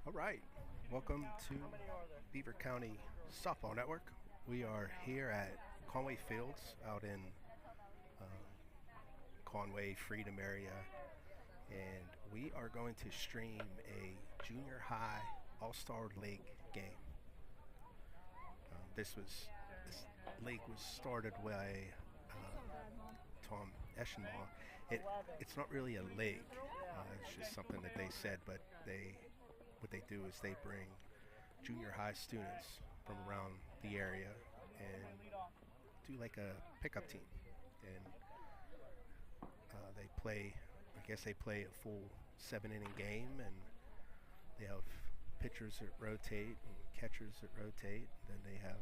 All right, welcome to Beaver County Softball Network. We are here at Conway Fields out in Conway, Freedom area, and we are going to stream a junior high all-star league game. This league was started by Tom Eschenbaugh. It's not really a league. It's just something that they said, but what they do is they bring junior high students from around the area and do like a pickup team. And they play, I guess they play a full 7-inning game, and they have pitchers that rotate and catchers that rotate. Then they have,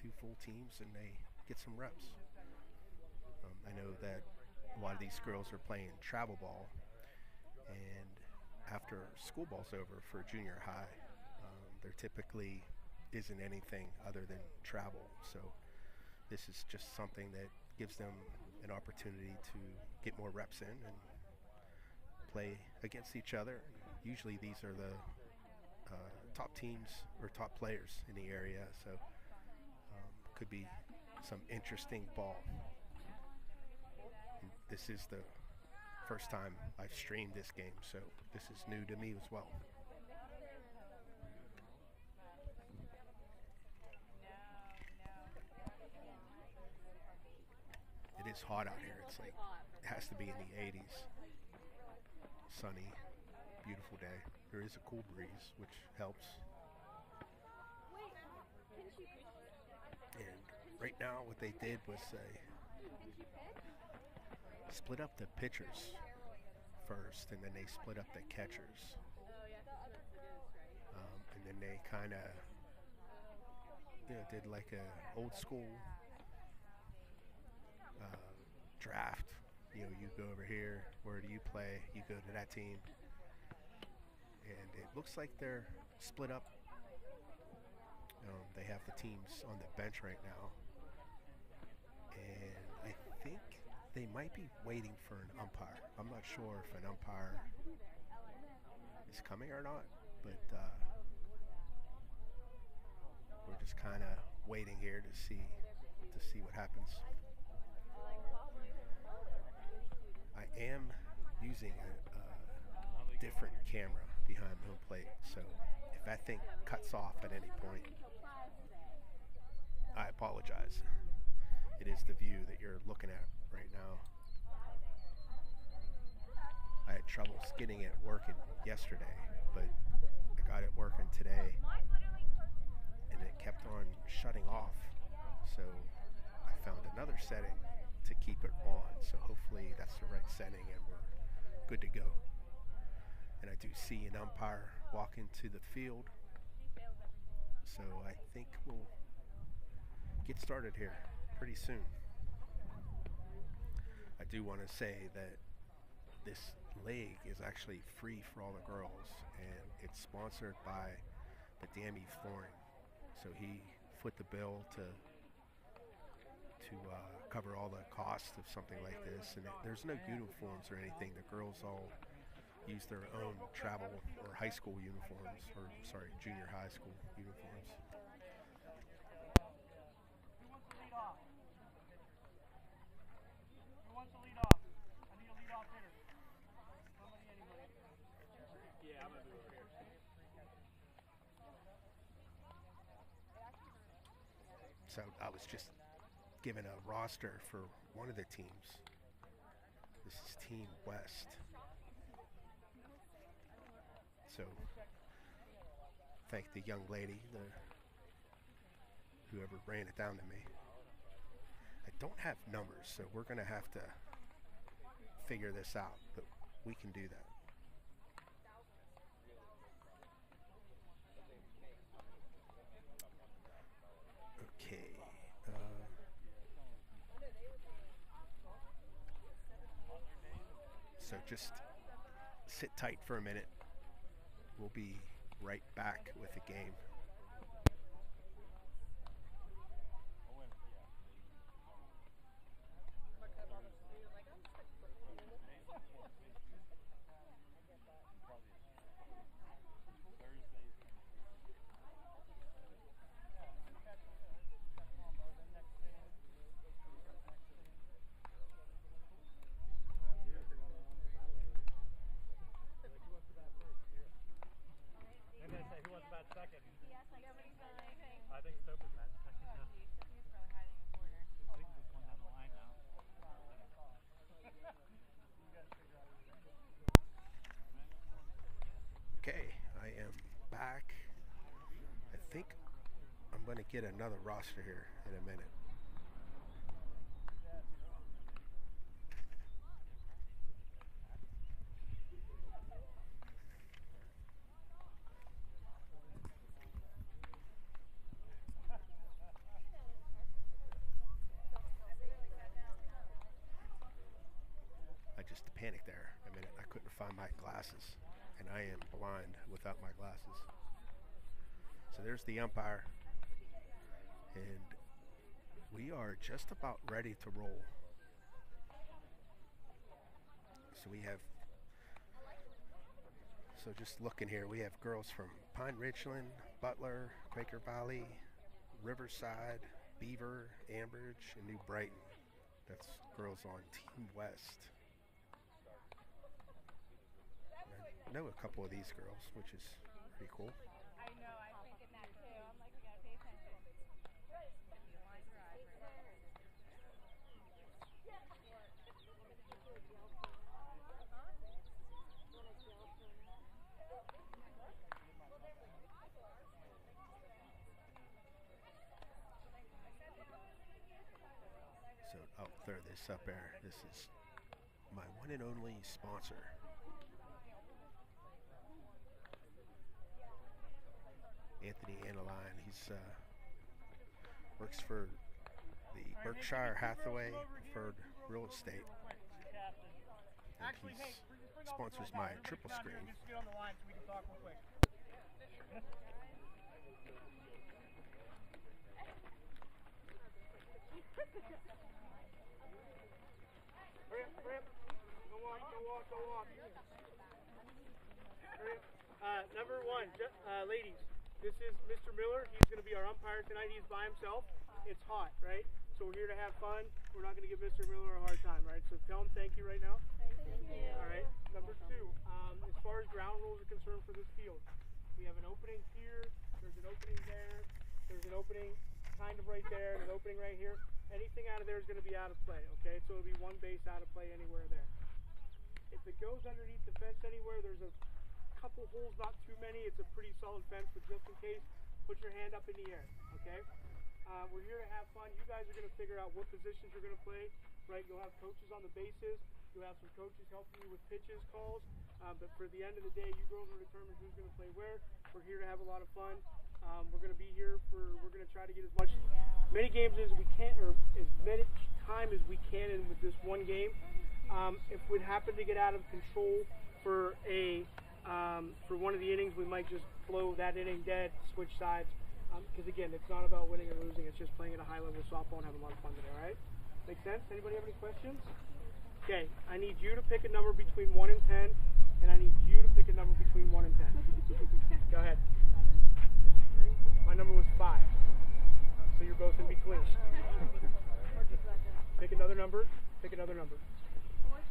2 full teams, and they get some reps. I know that a lot of these girls are playing travel ball, and after school ball's over for junior high, there typically isn't anything other than travel. So this is just something that gives them an opportunity to get more reps in and play against each other. Usually these are the top teams or top players in the area, so could be some interesting ball. And this is the first time I've streamed this game, so this is new to me as well. It is hot out here. It's like, it has to be in the 80s. Sunny, beautiful day. There is a cool breeze, which helps. And right now what they did was they split up the pitchers first, and then they split up the catchers. And then they kind of did like a old school draft. You go over here, where do you play? You go to that team. And it looks like they're split up. They have the teams on the bench right now. And I think they might be waiting for an umpire. I'm not sure if an umpire is coming or not, but we're just kind of waiting here to see what happens. I am using a different camera behind home plate, so if that thing cuts off at any point, I apologize. It is the view that you're looking at right now. I had trouble getting it working yesterday, but I got it working today, and it kept on shutting off. So I found another setting to keep it on. So hopefully that's the right setting and we're good to go. And I do see an umpire walk into the field. So I think we'll get started here pretty soon. I do want to say that this league is actually free for all the girls, and it's sponsored by the Dammy Flooring. So he foot the bill to cover all the costs of something like this, and there's no uniforms or anything. The girls all use their own travel or high school uniforms, or sorry, junior high school uniforms. Who wants to lead off? Who wants to lead off? I need a lead off hitter. Somebody, anybody. Yeah, I'm gonna do it over here. So I was just given a roster for one of the teams. This is Team West. So thank the young lady, whoever ran it down to me. I don't have numbers, so we're gonna have to figure this out, but we can do that. Okay. So just sit tight for a minute. We'll be right back with the game. get another roster here in a minute. I just panicked there a minute. I couldn't find my glasses, and I am blind without my glasses. So there's the umpire, and we are just about ready to roll. So we have, so just looking here, we have girls from Pine Ridgeland, Butler, Quaker Valley, Riverside, Beaver, Ambridge, and New Brighton. That's girls on Team West. I know a couple of these girls, which is pretty cool. I know, I was thinking that too. I'm like, we gotta pay attention. So I'll throw this up there. This is my one and only sponsor. Anthony Analine. He's works for the Berkshire Hathaway Preferred Real Estate. And he sponsors my triple screen. Just get on the line so we can talk real quick. Hurry up. Go on. Hurry up. Number one, ladies, this is Mr. Miller. He's going to be our umpire tonight. He's by himself. It's hot, right? So we're here to have fun. We're not going to give Mr. Miller a hard time, right? So tell him thank you right now. Thank you. All right. Number two, as far as ground rules are concerned for this field, we have an opening here. There's an opening there. There's an opening kind of right there, and an opening right here. Anything out of there is going to be out of play, okay? So it'll be one base out of play anywhere there. If it goes underneath the fence anywhere, there's a couple holes, not too many. It's a pretty solid fence, but just in case, put your hand up in the air, okay? We're here to have fun. You guys are going to figure out what positions you're going to play, right? You'll have coaches on the bases. You'll have some coaches helping you with pitches, calls. But for the end of the day, you girls will determine who's going to play where. We're here to have a lot of fun. We're going to be here we're going to try to get as many games as we can, or as many time as we can in with this one game. If we happen to get out of control for for one of the innings, we might just blow that inning dead, switch sides. Because again, it's not about winning or losing. It's just playing at a high level of softball and having a lot of fun today. All right? Make sense? Anybody have any questions? Okay. I need you to pick a number between 1 and 10, and I need you to pick a number between 1 and 10. Go ahead. My number was 5, so you're both in between. Pick another number. Pick another number. 4,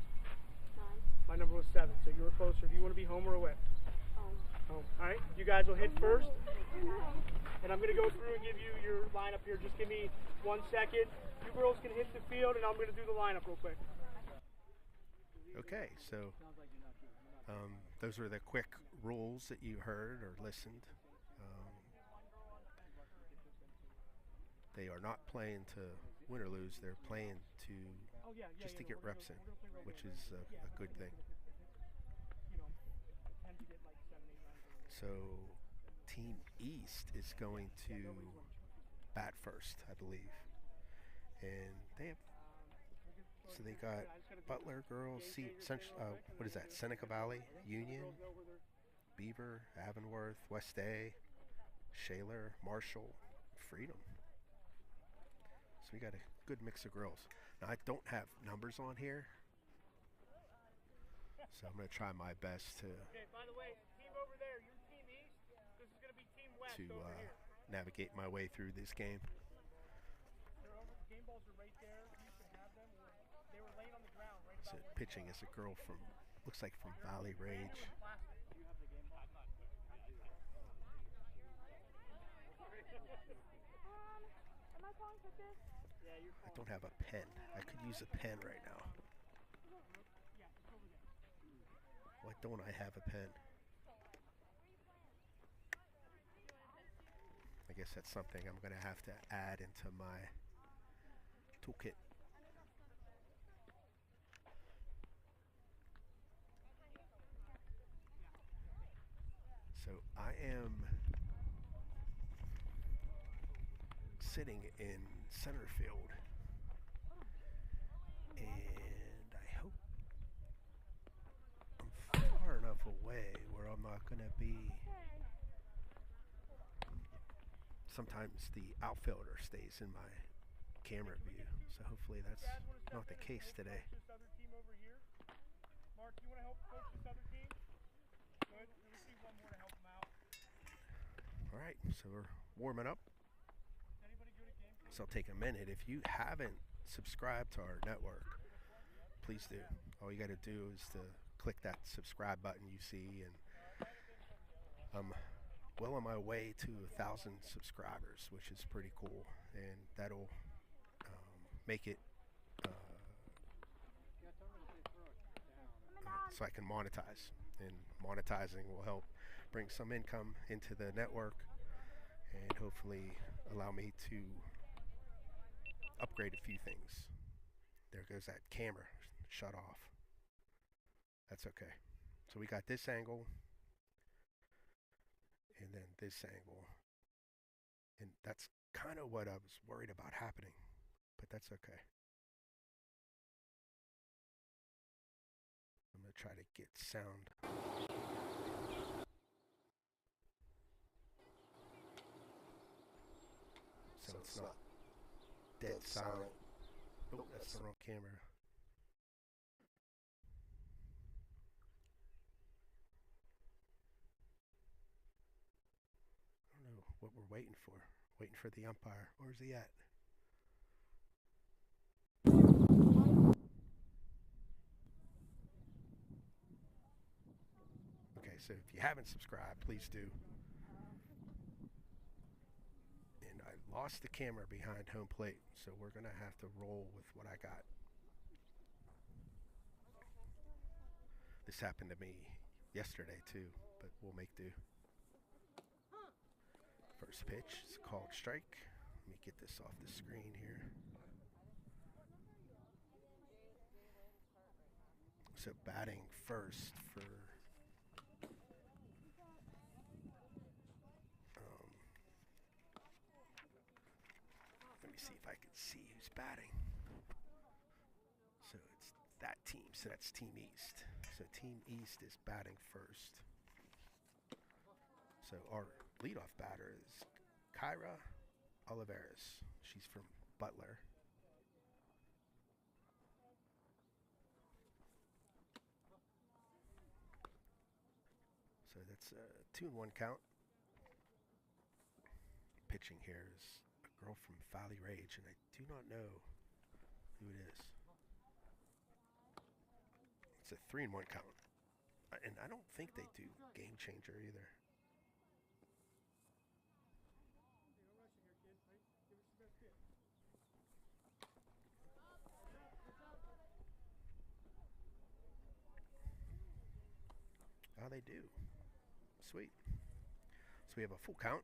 9. My number was 7, so you were closer. Do you want to be home or away? Home. Home. All right. You guys will hit first. And I'm going to go through and give you your lineup here. Just give me 1 second. You girls can hit the field, and I'm going to do the lineup real quick. Okay, so those are the quick rules that you heard or listened. They are not playing to win or lose. They're playing to just to get reps in, which is a good thing. So Team East is going to bat first, I believe. And they have, so they got Butler girls, what is that, Seneca Valley, Union, Beaver, Avonworth, West A, Shaler, Marshall, Freedom. So we got a good mix of girls. Now I don't have numbers on here, so I'm going to try my best to by the way, team over there, your team East, this is going to be team West over here. Navigate my way through this game. The game balls are right there. You should have them. They were laying on the ground right about So pitching is a girl from, looks like from Valley Rage. Am I calling pitches? Yeah, you're I don't have a pen. I could use a pen right now. Why don't I have a pen? I I guess that's something I'm going to have to add into my toolkit. So I am sitting in center field, and I hope I'm far enough away where I'm not going to be. Sometimes the outfielder stays in my camera view, so hopefully that's not the case today. This other team over here. Mark, you want to help coach this other team? Good. Let me see one more to help them out. All right, so we're warming up. Is anybody good at game? So I'll take a minute. If you haven't subscribed to our network, please do. All you got to do is to click that subscribe button you see, and I'm well on my way to 1,000 subscribers, which is pretty cool, and that'll make it so I can monetize, and monetizing will help bring some income into the network and hopefully allow me to upgrade a few things. There goes that camera, shut off. That's okay. So we got this angle and then this angle, and that's kind of what I was worried about happening, but that's okay. I'm gonna try to get sound. So it's not dead silent. Oh, that's the wrong camera. I don't know what we're waiting for. Waiting for the umpire. Where's he at? Okay, so if you haven't subscribed, please do. And I lost the camera behind home plate, so we're going to have to roll with what I got. This happened to me yesterday too, but we'll make do. First pitch is called strike. Let me get this off the screen here. So batting first for let me see if I can see who's batting. So it's that team. So that's Team East. So Team East is batting first. So our leadoff batter is Kyra Olivares. She's from Butler. So that's a 2-1 count. Pitching here is a girl from Valley Rage, and I do not know who it is. It's a 3-1 count. And I don't think they do Game Changer either. Oh, they do. Sweet. So we have a full count.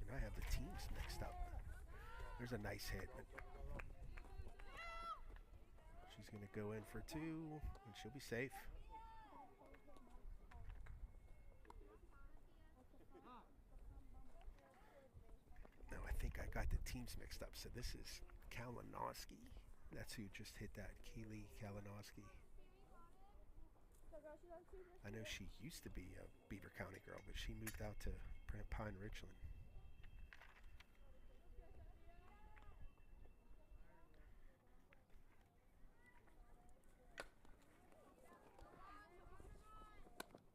And I have the teams mixed up. There's a nice hit. She's going to go in for 2, and she'll be safe. No, I think I got the teams mixed up. So this is Kalinowski. That's who just hit that, Keely Kalinowski. I know she used to be a Beaver County girl, but she moved out to Pine Richland.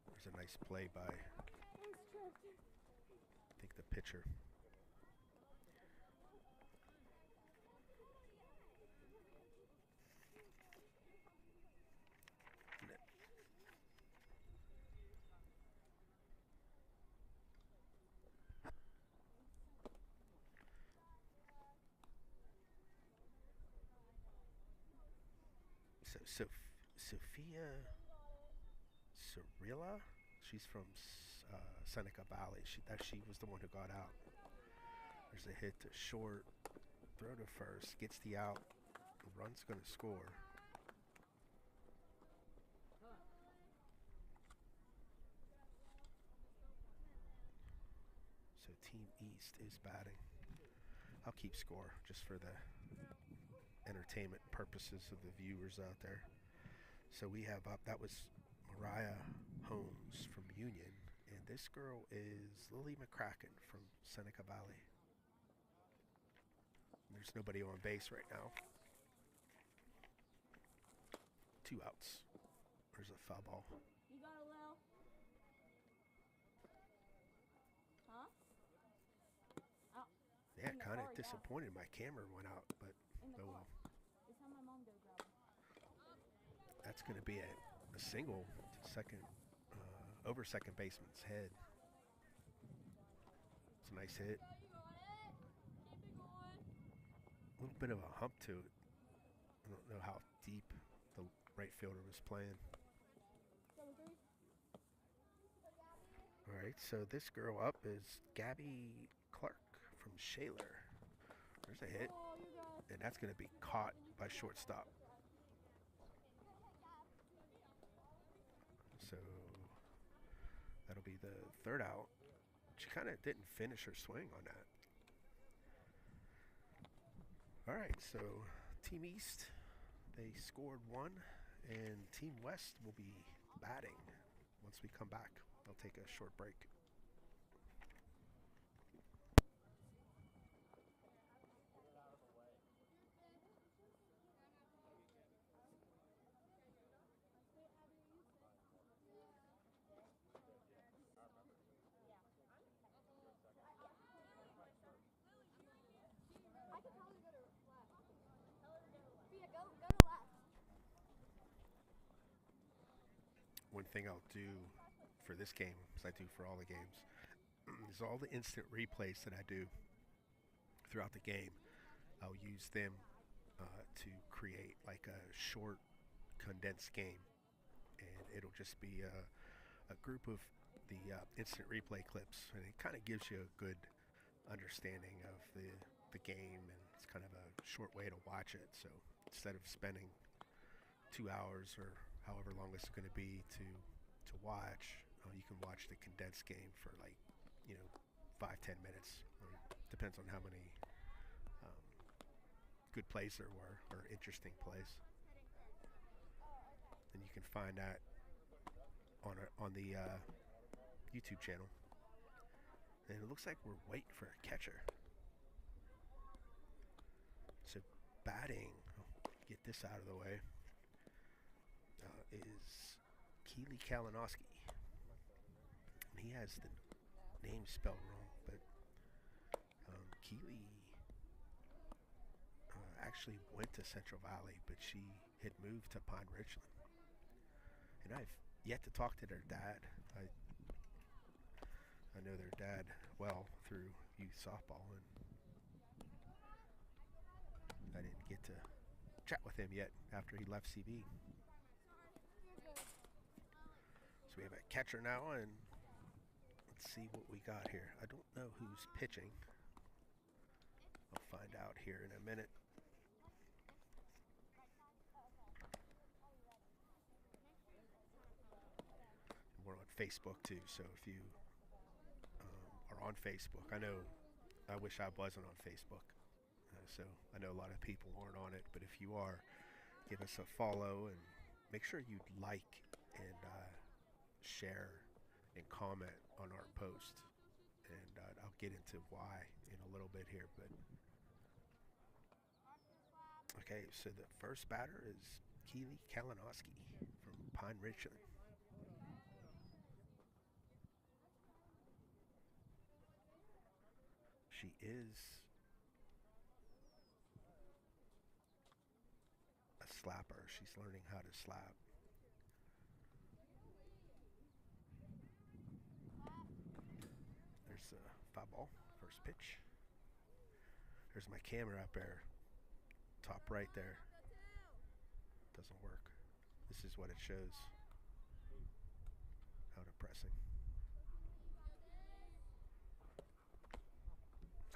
There's a nice play by, I think, the pitcher. So Sophia Cirilla. She's from Seneca Valley. She was the one who got out. There's a hit to short. Throw to first. Gets the out. The run's going to score. So Team East is batting. I'll keep score just for the entertainment purposes of the viewers out there. So we have up, that was Mariah Holmes from Union, and this girl is Lily McCracken from Seneca Valley. There's nobody on base right now. 2 outs. There's a foul ball. You got a Lil? Huh? Oh. Yeah, kind of disappointed. My camera went out, but oh well. It's how my mom goes grab. That's going to be a single to second, over second baseman's head. It's a nice hit. A little bit of a hump to it. I don't know how deep the right fielder was playing. All right, so this girl up is Gabby Clark from Shaler. There's a hit, and that's going to be caught by shortstop. So that'll be the 3rd out. She kind of didn't finish her swing on that. All right, so Team East, they scored 1, and Team West will be batting once we come back. They'll take a short break. One thing I'll do for this game, as I do for all the games, is all the instant replays that I do throughout the game. I'll use them to create like a short, condensed game, and it'll just be a group of the instant replay clips, and it kind of gives you a good understanding of the game, and it's kind of a short way to watch it. So instead of spending 2 hours or however long it's going to be to watch, you can watch the condensed game for like 5-10 minutes. Depends on how many good plays there were or interesting plays. And you can find that on the YouTube channel. And it looks like we're waiting for a catcher. So batting, get this out of the way, is Keely Kalinowski. And he has the name spelled wrong, but Keely actually went to Central Valley, but she had moved to Pine Richland. And I've yet to talk to their dad. I know their dad well through youth softball, and I didn't get to chat with him yet after he left CV. So we have a catcher now, and let's see what we got here. I don't know who's pitching. I'll find out here in a minute. We're on Facebook too, so if you are on Facebook, I wish I wasn't on Facebook. So I know a lot of people aren't on it, but if you are, give us a follow and make sure you like and share and comment on our post. And I'll get into why in a little bit here. But okay, so the first batter is Keely Kalinowski from Pine Richland. She is a slapper. She's learning how to slap. There's a foul ball, first pitch. There's my camera up there, top right there. Doesn't work. This is what it shows. pressing.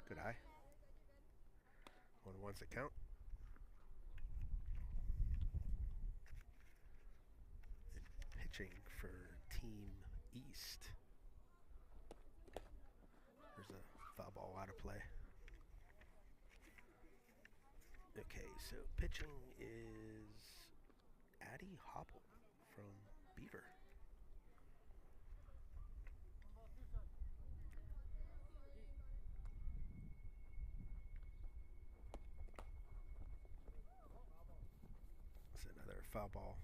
Good eye. On ones that count. And pitching for Team East. There's a foul ball out of play. Okay, so pitching is Addie Hopple from Beaver. That's another foul ball.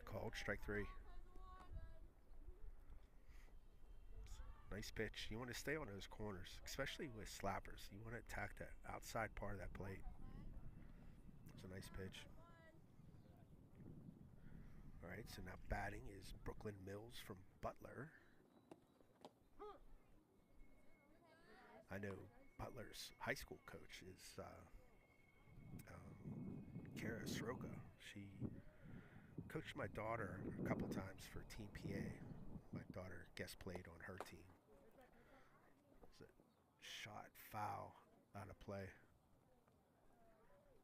Called strike 3. Nice pitch. You want to stay on those corners, especially with slappers. You want to attack that outside part of that plate. It's a nice pitch. All right, so now batting is Brooklyn Mills from Butler. I know Butler's high school coach is Kara Soroka. She coached my daughter a couple times for Team PA. My daughter guest played on her team. It's a shot foul out of play.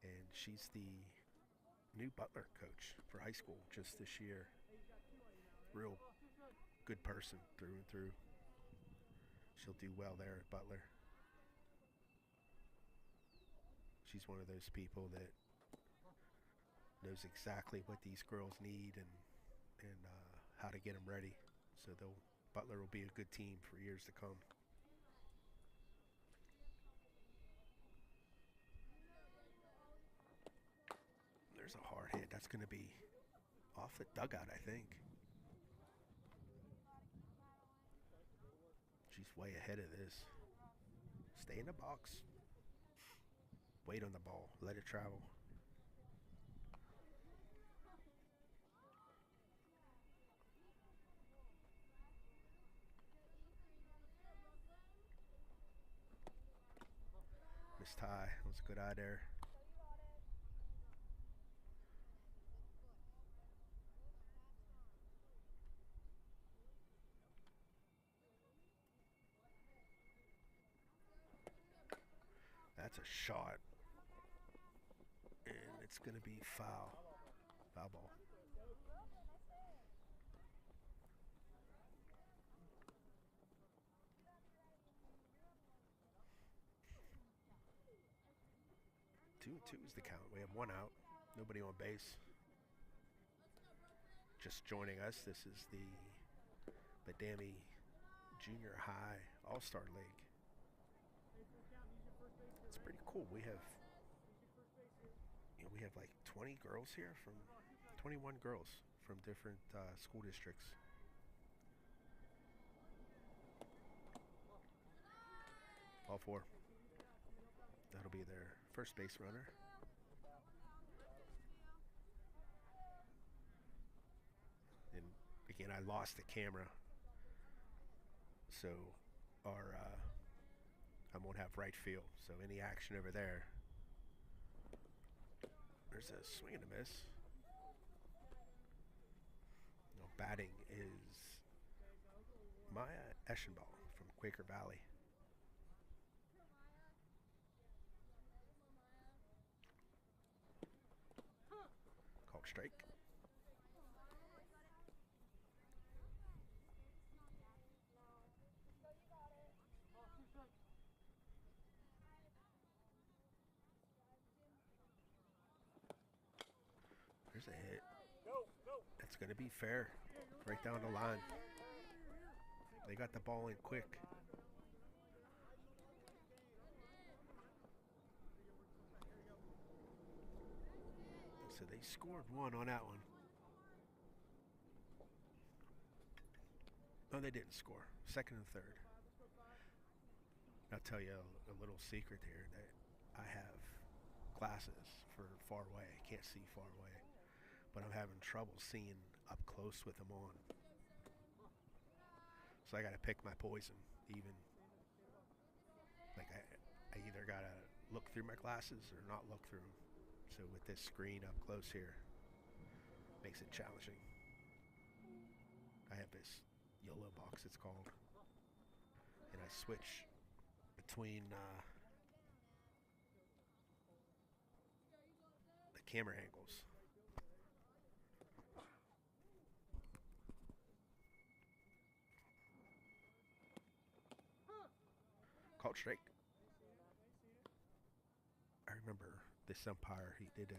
And she's the new Butler coach for high school just this year. Real good person through and through. She'll do well there at Butler. She's one of those people that knows exactly what these girls need and how to get them ready. So Butler will be a good team for years to come. There's a hard hit. That's going to be off the dugout, I think. She's way ahead of this. Stay in the box. Wait on the ball. Let it travel. Missed high. That was a good eye there. That's a shot. And it's going to be foul. Foul ball. Two and two is the count. We have one out. Nobody on base. Just joining us, this is the Badami Junior High All-Star League. It's pretty cool. We have like 20 girls here 21 girls from different school districts. All 4. That'll be their first base runner. And again, I lost the camera, so I won't have right field. So any action over there. There's a swing and a miss. No, batting is Maya Eschenball from Quaker Valley. Called strike. There's a hit. That's going to be fair. Right down the line. They got the ball in quick. So they scored 1 on that one. No, they didn't score. Second and third. I'll tell you a little secret here that I have glasses for far away. I can't see far away. But I'm having trouble seeing up close with them on. So I got to pick my poison. Even like I either got to look through my glasses or not look through them. So with this screen up close here, makes it challenging. I have this YOLO box, it's called, and I switch between the camera angles. Called strike. I remember this umpire, he did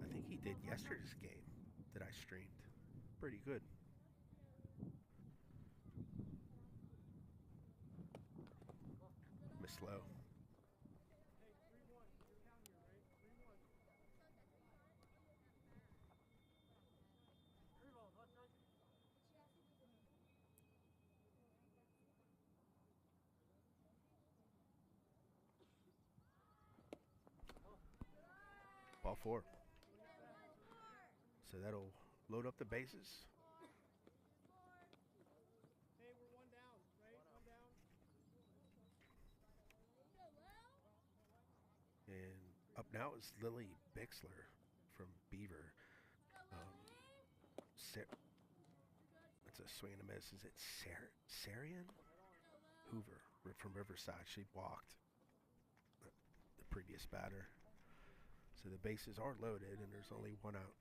I think he did yesterday's game that I streamed. Pretty good. Miss Low. Ball 4. So that'll load up the bases. Hey, we're 1 down, right? 1 down. And up now is Lily Bixler from Beaver. It's a swing and a miss. Is it Sarian Hoover from Riverside? She walked the previous batter. So the bases are loaded and there's only 1 out.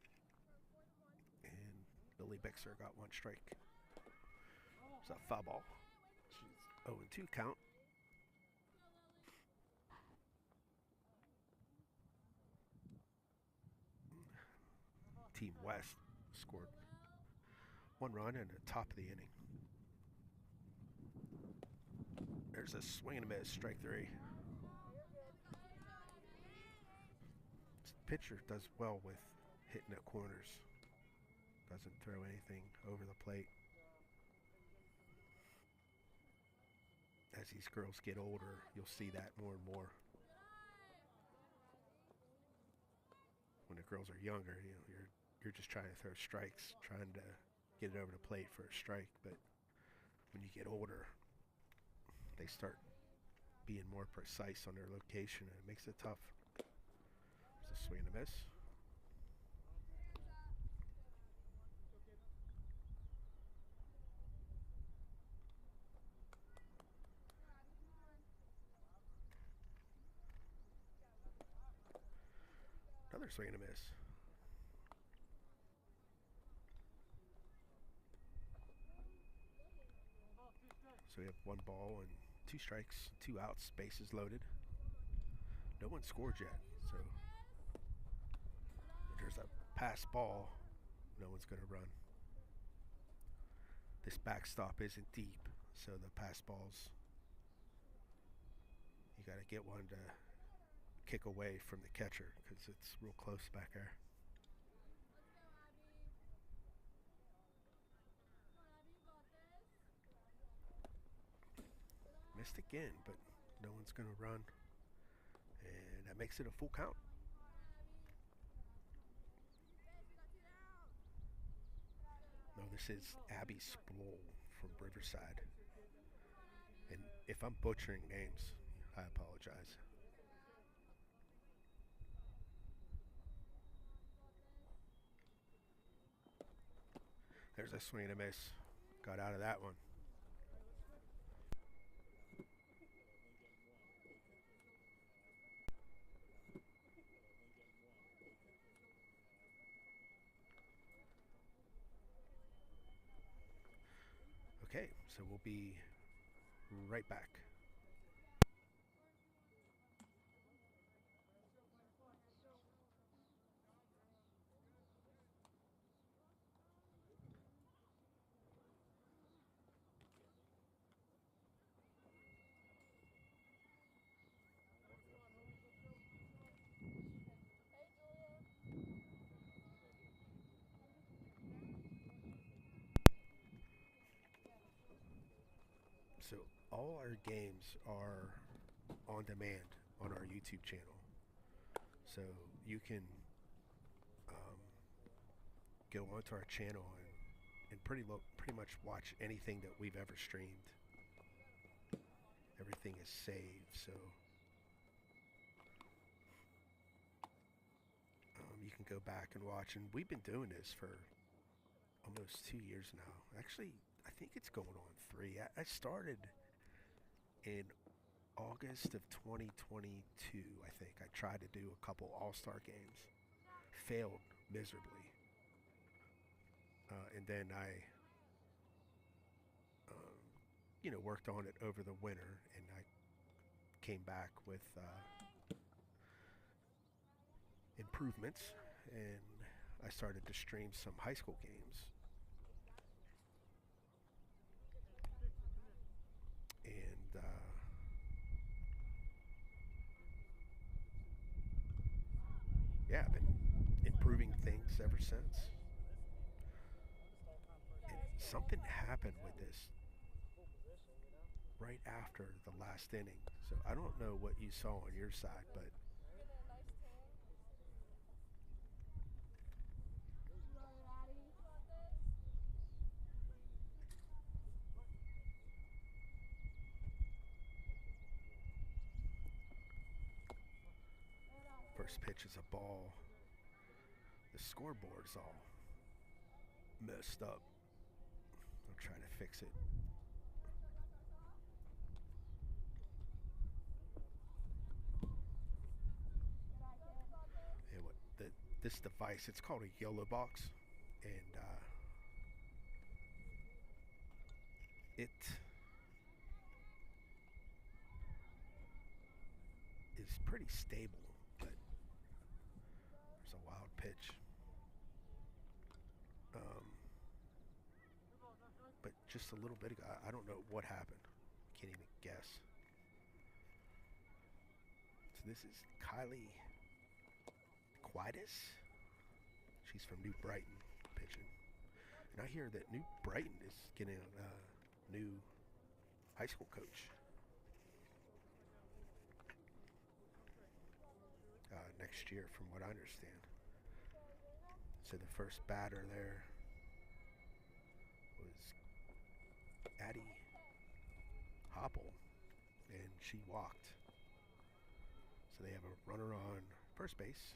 And Lily Bixler got 1 strike. It's a foul ball. She's 0-2 count. Team West scored 1 run in the top of the inning. There's a swing and a miss, strike 3. This pitcher does well with hitting the corners. Doesn't throw anything over the plate. As these girls get older, you'll see that more and more. When the girls are younger, you know, you're just trying to throw strikes, trying to get it over the plate for a strike. But when you get older, they start being more precise on their location, and it makes it tough. There's a swing and a miss. Another swing and a miss. So we have 1 ball and 2 strikes, 2 outs, bases loaded. No one scored yet, so if there's a pass ball, no one's going to run. This backstop isn't deep, so the pass balls, you got to get one to kick away from the catcher because it's real close back there. Missed again, but no one's going to run, and that makes it a full count. No, this is Abby Sproul from Riverside, and if I'm butchering names, I apologize. There's a swing and a miss. Got out of that one. Okay, so we'll be right back. So all our games are on demand on our YouTube channel. So you can go onto our channel and and pretty much watch anything that we've ever streamed. Everything is saved, so you can go back and watch. And we've been doing this for almost 2 years now. Actually, I think it's going on 3. I started in August of 2022, I think. I tried to do a couple All-Star games. Failed miserably. And then I, worked on it over the winter, and I came back with improvements, and I started to stream some high school games. And yeah, I've been improving things ever since. And something happened with this right after the last inning. So I don't know what you saw on your side, but first pitch is a ball. The scoreboard's all messed up. I'm trying to fix it. Yeah, this device, it's called a YOLO box, and it is pretty stable, but there's a wild pitch. But just a little bit ago, I don't know what happened. Can't even guess. So this is Kylie Quidis. She's from New Brighton pitching. And I hear that New Brighton is getting a new high school coach next year, from what I understand. So the first batter there was Addie Hopple, and she walked. So they have a runner on first base.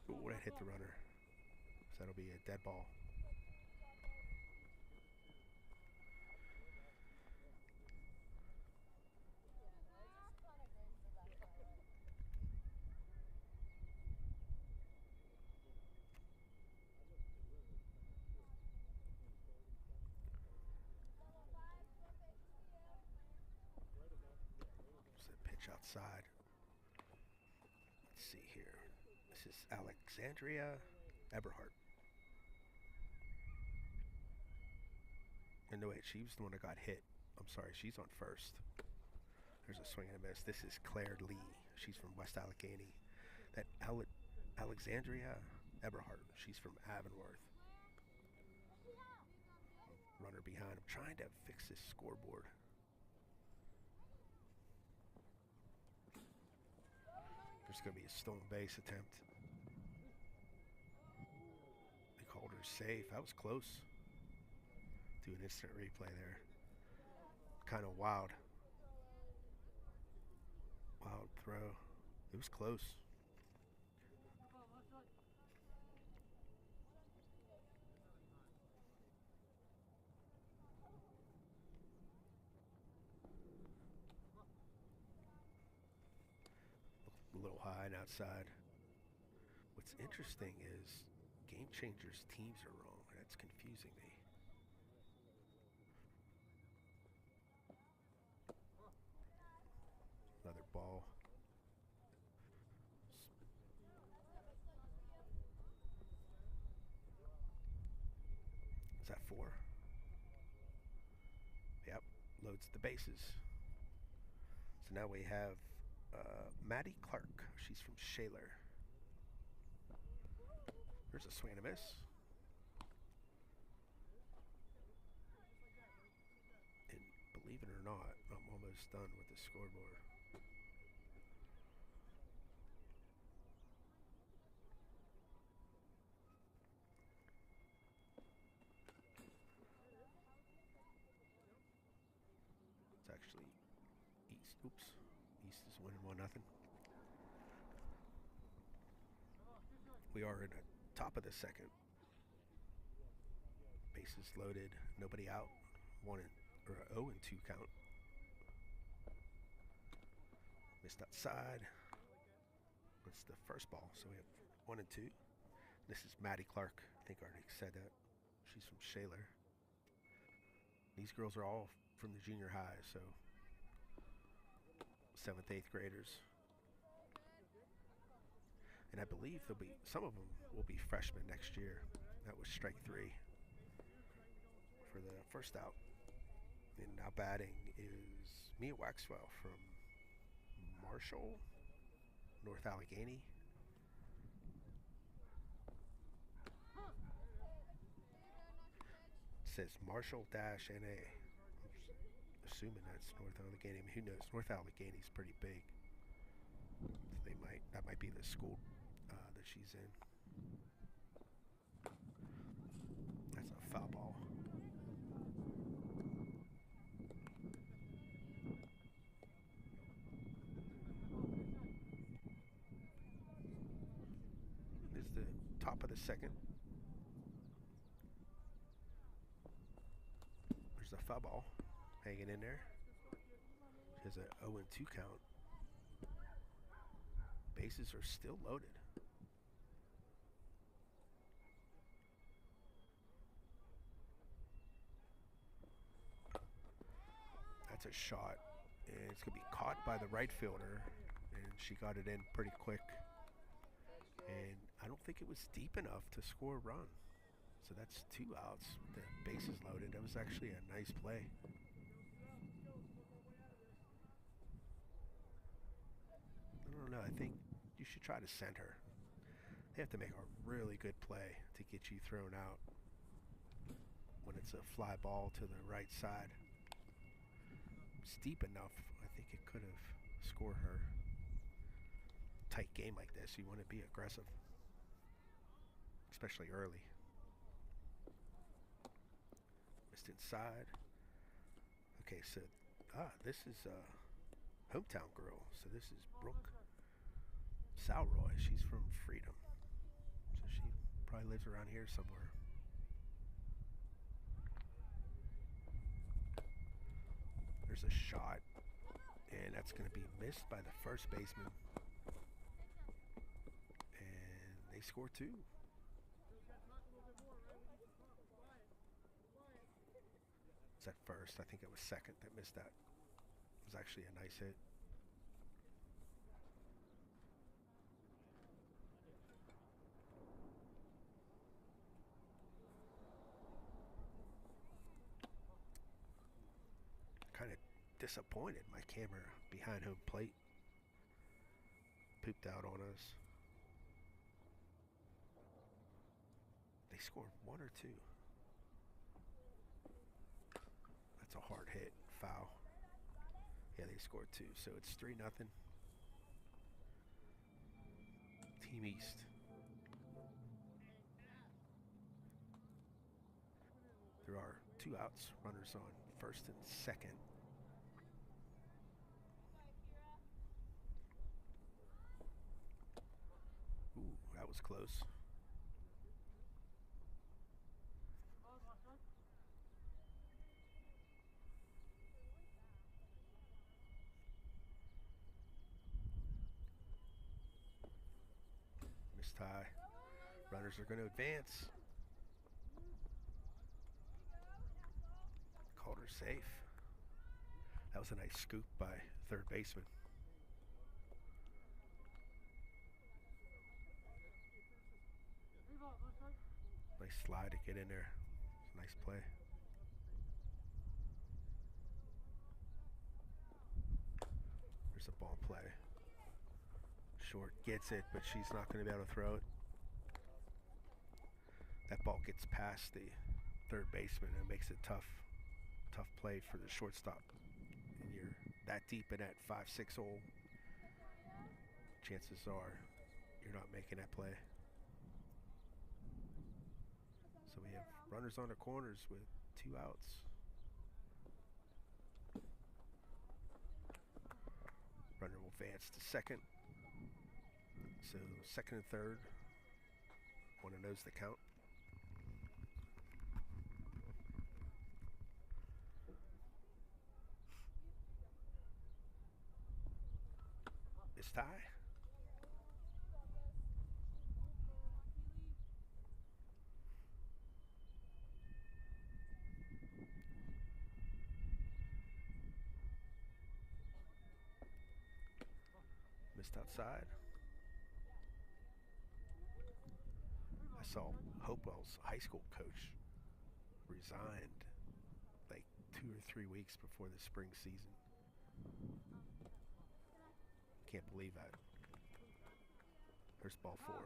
Ooh, that hit the runner. So that'll be a dead ball. Outside. Let's see here. This is Alexandria Eberhardt. And no, wait, she was the one that got hit. I'm sorry, she's on first. There's a swing and a miss. This is Claire Lee. She's from West Allegheny. That Alexandria Eberhardt, she's from Avonworth. Runner behind. I'm trying to fix this scoreboard. There's going to be a stolen base attempt. They called her safe. That was close. Do an instant replay there. Kind of wild. Wild throw. It was close. A little high and outside. What's interesting is Game Changers teams are wrong. That's confusing me. Another ball. Is that 4? Yep, loads the bases. So now we have Maddie Clark. She's from Shaler. There's a swing and a miss. And believe it or not, I'm almost almost done with the scoreboard. It's actually East. Oops. East is winning 1-0. We are in the top of the second. Bases loaded, nobody out. 0-2 count. Missed outside. It's the first ball, so we have 1-2. This is Maddie Clark. I think I already said that. She's from Shaler. These girls are all from the junior high, so 7th, 8th graders. And I believe some of them will be freshmen next year. That was strike 3 for the first out. And now batting is Mia Waxwell from Marshall, North Allegheny. It says Marshall-NA. I'm assuming that's North Allegheny. I mean, who knows? North Allegheny's pretty big. So that might be the school that she's in. That's a foul ball. This is the top of the second. There's a foul ball hanging in there. She has a 0-2 count. Bases are still loaded. That's a shot, and it's going to be caught by the right fielder, and she got it in pretty quick. And I don't think it was deep enough to score a run. So that's 2 outs. The bases loaded. That was actually a nice play. I don't know. I think you should try to send her. They have to make a really good play to get you thrown out when it's a fly ball to the right side. It's deep enough. I think it could have scored her. Tight game like this, you want to be aggressive, especially early. Missed inside. Okay, so this is a hometown girl. So this is Brooke Salroy. She's from Freedom, so she probably lives around here somewhere. There's a shot, and that's going to be missed by the first baseman. And they score 2. It's at first. I think it was second that missed that. It was actually a nice hit. Kind of disappointed. My camera behind home plate pooped out on us. They scored 1 or 2. That's a hard hit. Foul. Yeah, they scored 2, so it's 3-0. Team East. There are 2 outs. Runners on first and second. Ooh, that was close. Missed high. Runners are going to advance. Called her safe. That was a nice scoop by third baseman. Nice slide to get in there. It's a nice play. There's a ball play. Short gets it, but she's not going to be able to throw it. That ball gets past the third baseman and makes it tough play for the shortstop. And you're that deep in that 5-6 hole, chances are you're not making that play. So we have runners on the corners with 2 outs. Runner will advance to second. So second and third. One knows the count. It's tie. Missed outside. I saw Hopewell's high school coach resigned like 2 or 3 weeks before the spring season. Can't believe that. There's ball 4.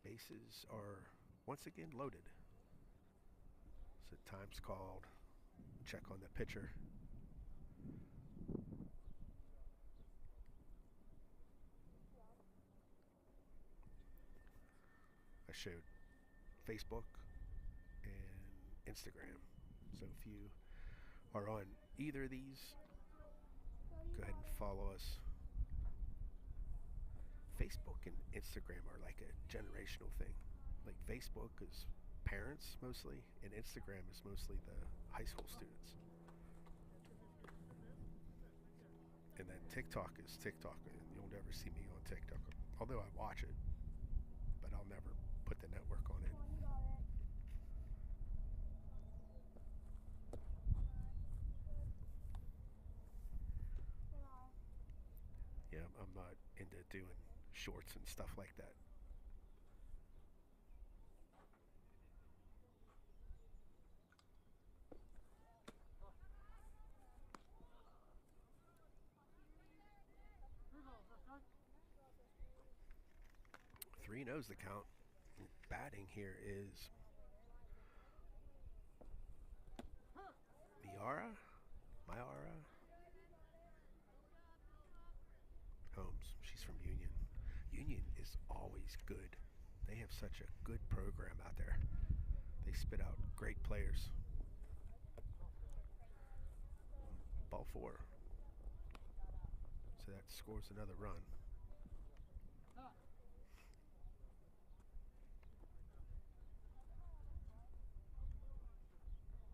Bases are once again loaded. So time's called. Check on the pitcher. I showed Facebook and Instagram. So if you are on either of these, go ahead and follow us. Facebook and Instagram are like a generational thing. Like Facebook is parents mostly, and Instagram is mostly the high school students. And then TikTok is TikTok, and you'll never see me on TikTok. Although I watch it, but I'll never put the network on it. Yeah, I'm not into doing shorts and stuff like that. Three knows the count. Batting here is Myara Holmes. She's from Union. Union is always good. They have such a good program out there. They spit out great players. Ball 4. So that scores another run.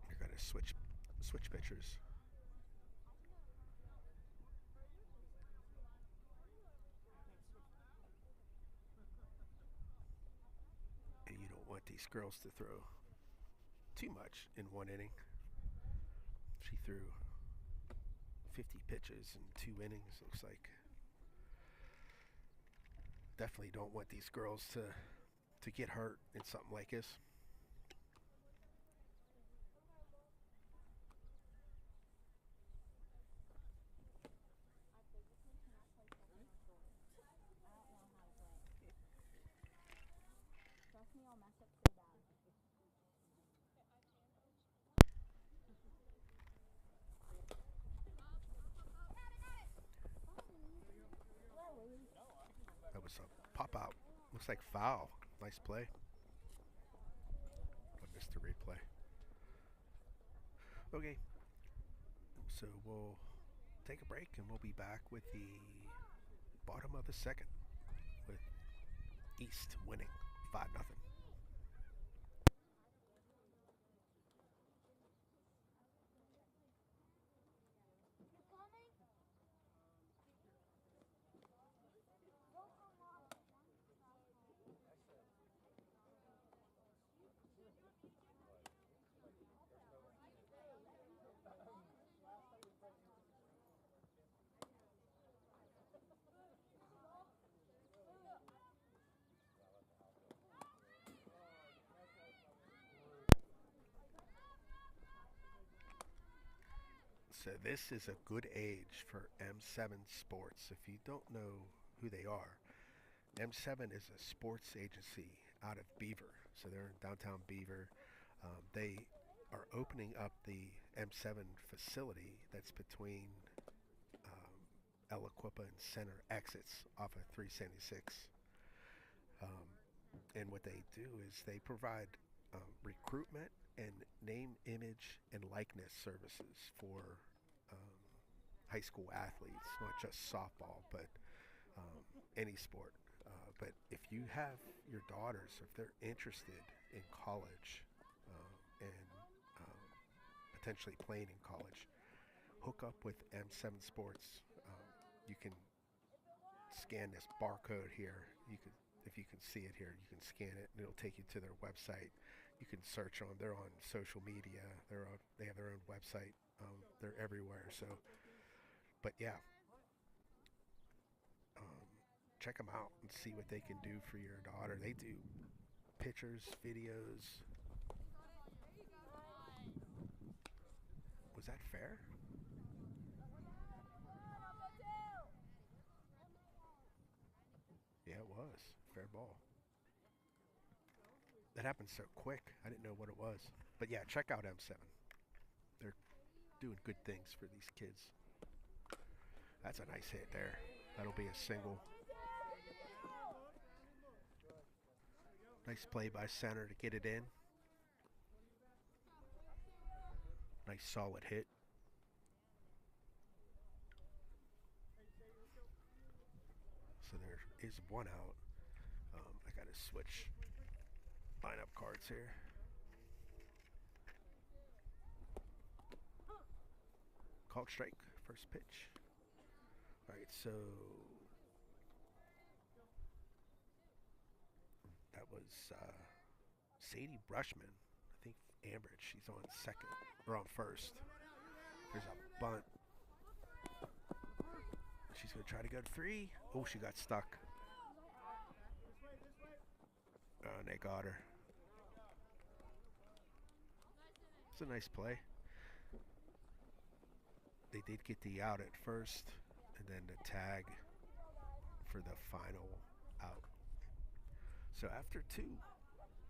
You're going to switch pitchers. And you don't want these girls to throw too much in one inning. She threw 50 pitches in 2 innings, looks like. Definitely don't want these girls to get hurt in something like this. That was a pop out. Looks like foul. Nice play. I missed the replay. Okay. So we'll take a break and we'll be back with the bottom of the second with East winning 5-0. So this is a good age for M7 Sports. If you don't know who they are, M7 is a sports agency out of Beaver. So they're in downtown Beaver. They are opening up the M7 facility that's between El Equipa and Center exits off of 376. Um, and what they do is they provide recruitment and name, image, and likeness services for um, high school athletes, not just softball, but any sport. But if you have your daughters, if they're interested in college and potentially playing in college, hook up with M7 Sports. You can scan this barcode here. You can, if you can see it here, you can scan it, and it'll take you to their website. You can search on. They're on social media. They have their own website. They're everywhere. So, but yeah, check them out and see what they can do for your daughter. They do pictures, videos. Was that fair? Yeah, it was. Fair ball. That happened so quick. I didn't know what it was. But yeah, check out M7. They're doing good things for these kids. That's a nice hit there. That'll be a single. Nice play by center to get it in. Nice solid hit. So there is one out. I got to switch lineup cards here. Called strike, first pitch. All right, so that was Sadie Brushman. I think Ambridge, she's on second, or on first. There's a bunt. She's going to try to go to three. Oh, she got stuck. And they got her. It's a nice play. They did get the out at first, and then the tag for the final out. So after two,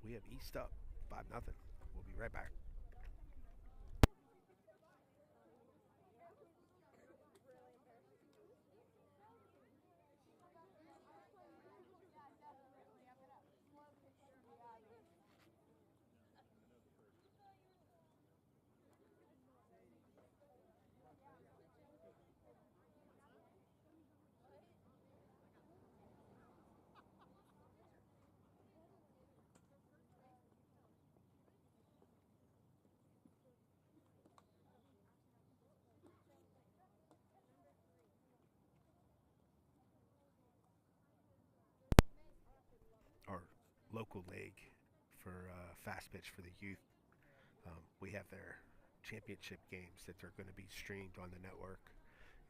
we have East up 5-0. We'll be right back. Our local league for fast pitch for the youth. We have their championship games that are going to be streamed on the network.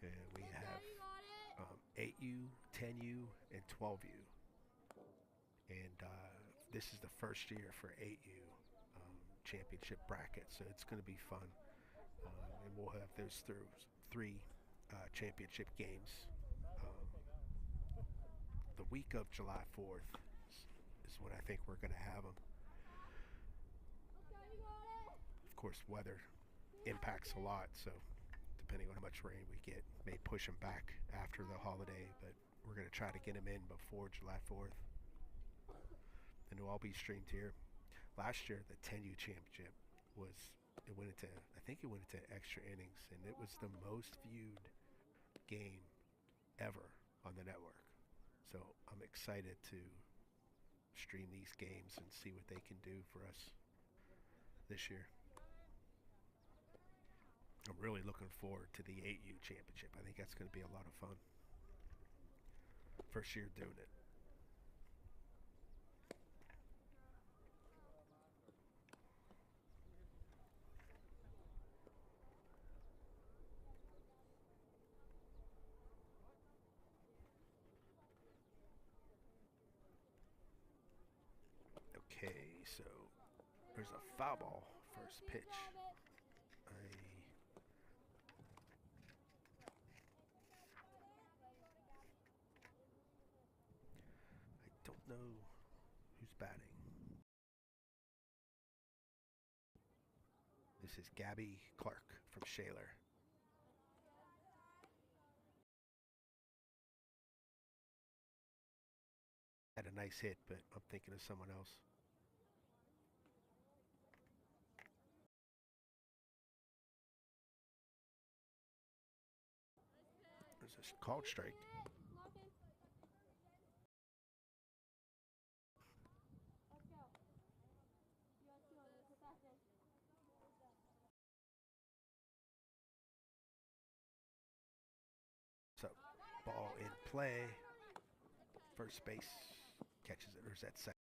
And we have 8U, 10U, and 12U. And this is the first year for 8U championship bracket, so it's going to be fun. And we'll have those three championship games. The week of July 4th is when I think we're going to have them. Of course, weather impacts a lot, so depending on how much rain we get, may push them back after the holiday, but we're going to try to get them in before July 4th. And it'll all be streamed here. Last year, the 10U championship it went into, I think it went into extra innings, and it was the most viewed game ever on the network. So I'm excited to stream these games and see what they can do for us this year. I'm really looking forward to the 8U championship. I think that's going to be a lot of fun. First year doing it. Okay, so there's a foul ball, first pitch. I don't know who's batting. This is Gabby Clark from Shaler. Had a nice hit, but I'm thinking of someone else. There's a called strike. So, ball in play. First base catches it, or is that second?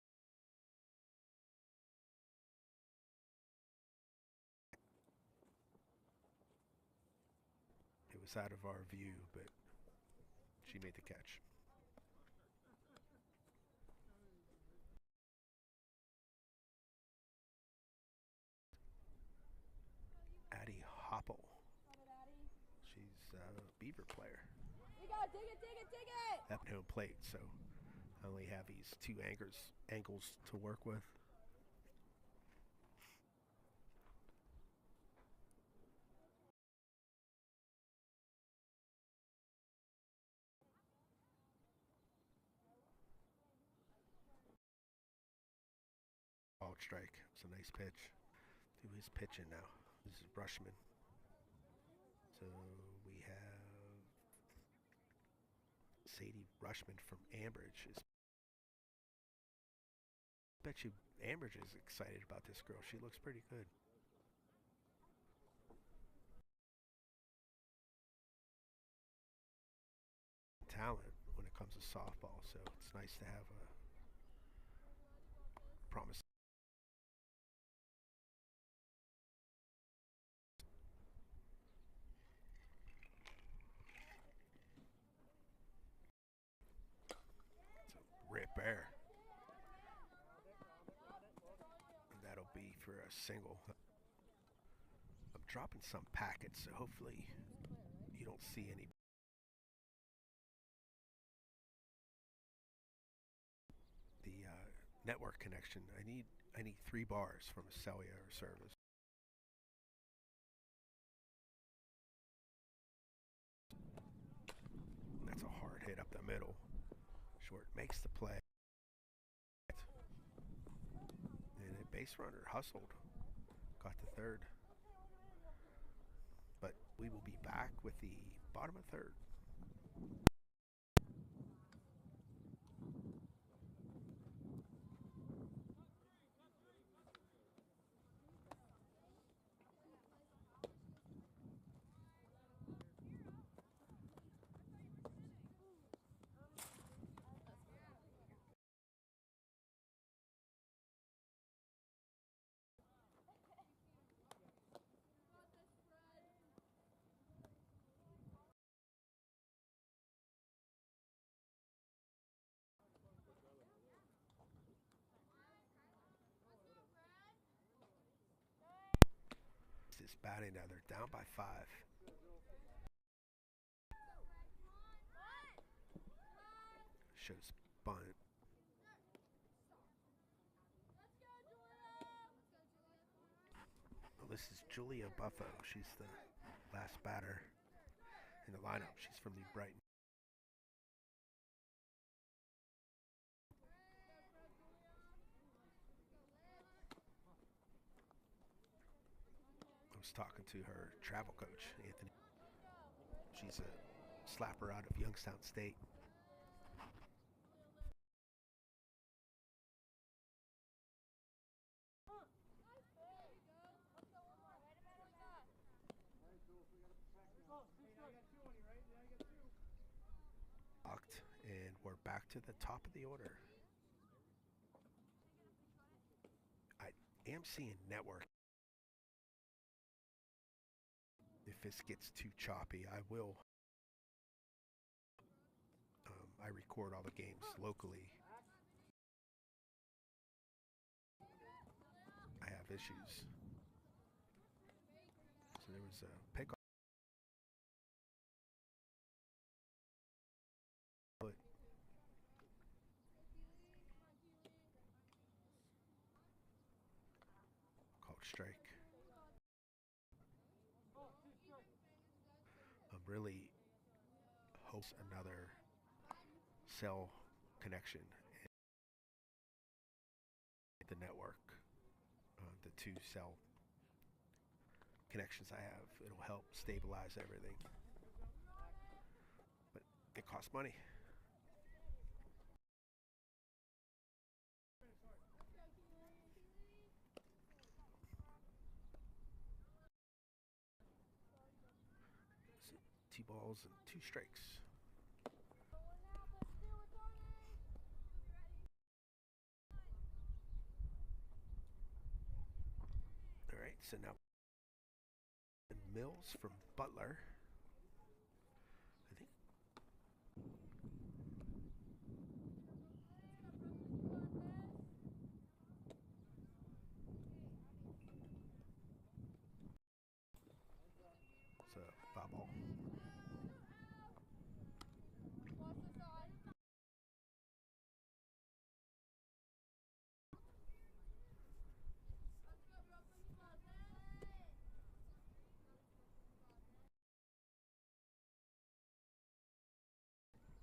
It was out of our view, but she made the catch. Addie Hopple. She's a Beaver player. Dig it! Up home plate, so I only have these two angles to work with. Called strike. It's a nice pitch. Who is pitching now? This is Rushman. So we have Sadie Rushman from Ambridge. Bet you Ambridge is excited about this girl. She looks pretty good. Talent when it comes to softball, so it's nice to have a promise. Rip air. And that'll be for a single. I'm dropping some packets, so hopefully you don't see any. The network connection. I need 3 bars from a cellular service. That's a hard hit up the middle. Short makes the play. And a base runner hustled. Got to third. But we will be back with the bottom of third. Is batting now. They're down by 5. Shows bunt. Well, this is Julia Buffo. She's the last batter in the lineup. She's from the Brighton. I was talking to her travel coach, Anthony. She's a slapper out of Youngstown State. And we're back to the top of the order. I am seeing network. If this gets too choppy, I will. I record all the games locally. I have issues. So there was a pickoff. Called strike. really host another cell connection in the network. The two cell connections I have, it'll help stabilize everything. But it costs money. So 2 balls and 2 strikes. All right, so now Mills from Butler. I think. So, foul ball.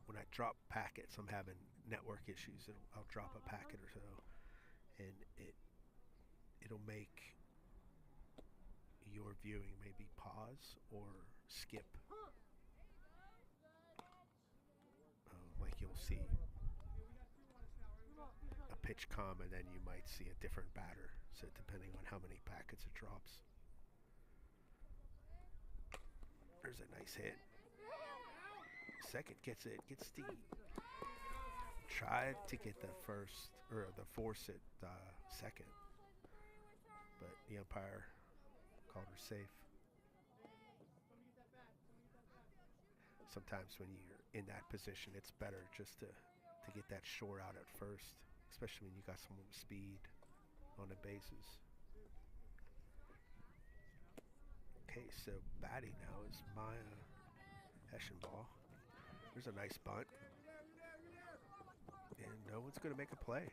When I drop packets, I'm having network issues. I'll drop a packet or so, and it'll make your viewing maybe pause or skip. Like you'll see a pitch come, and then you might see a different batter. So depending on how many packets it drops. There's a nice hit. Second gets it, gets the, tried to get the first, or the force at second, but the umpire called her safe. Sometimes when you're in that position, it's better just to get that short out at first, especially when you got someone with speed on the bases. Okay, so batting now is Maya Eschenball. There's a nice bunt. And no one's going to make a play.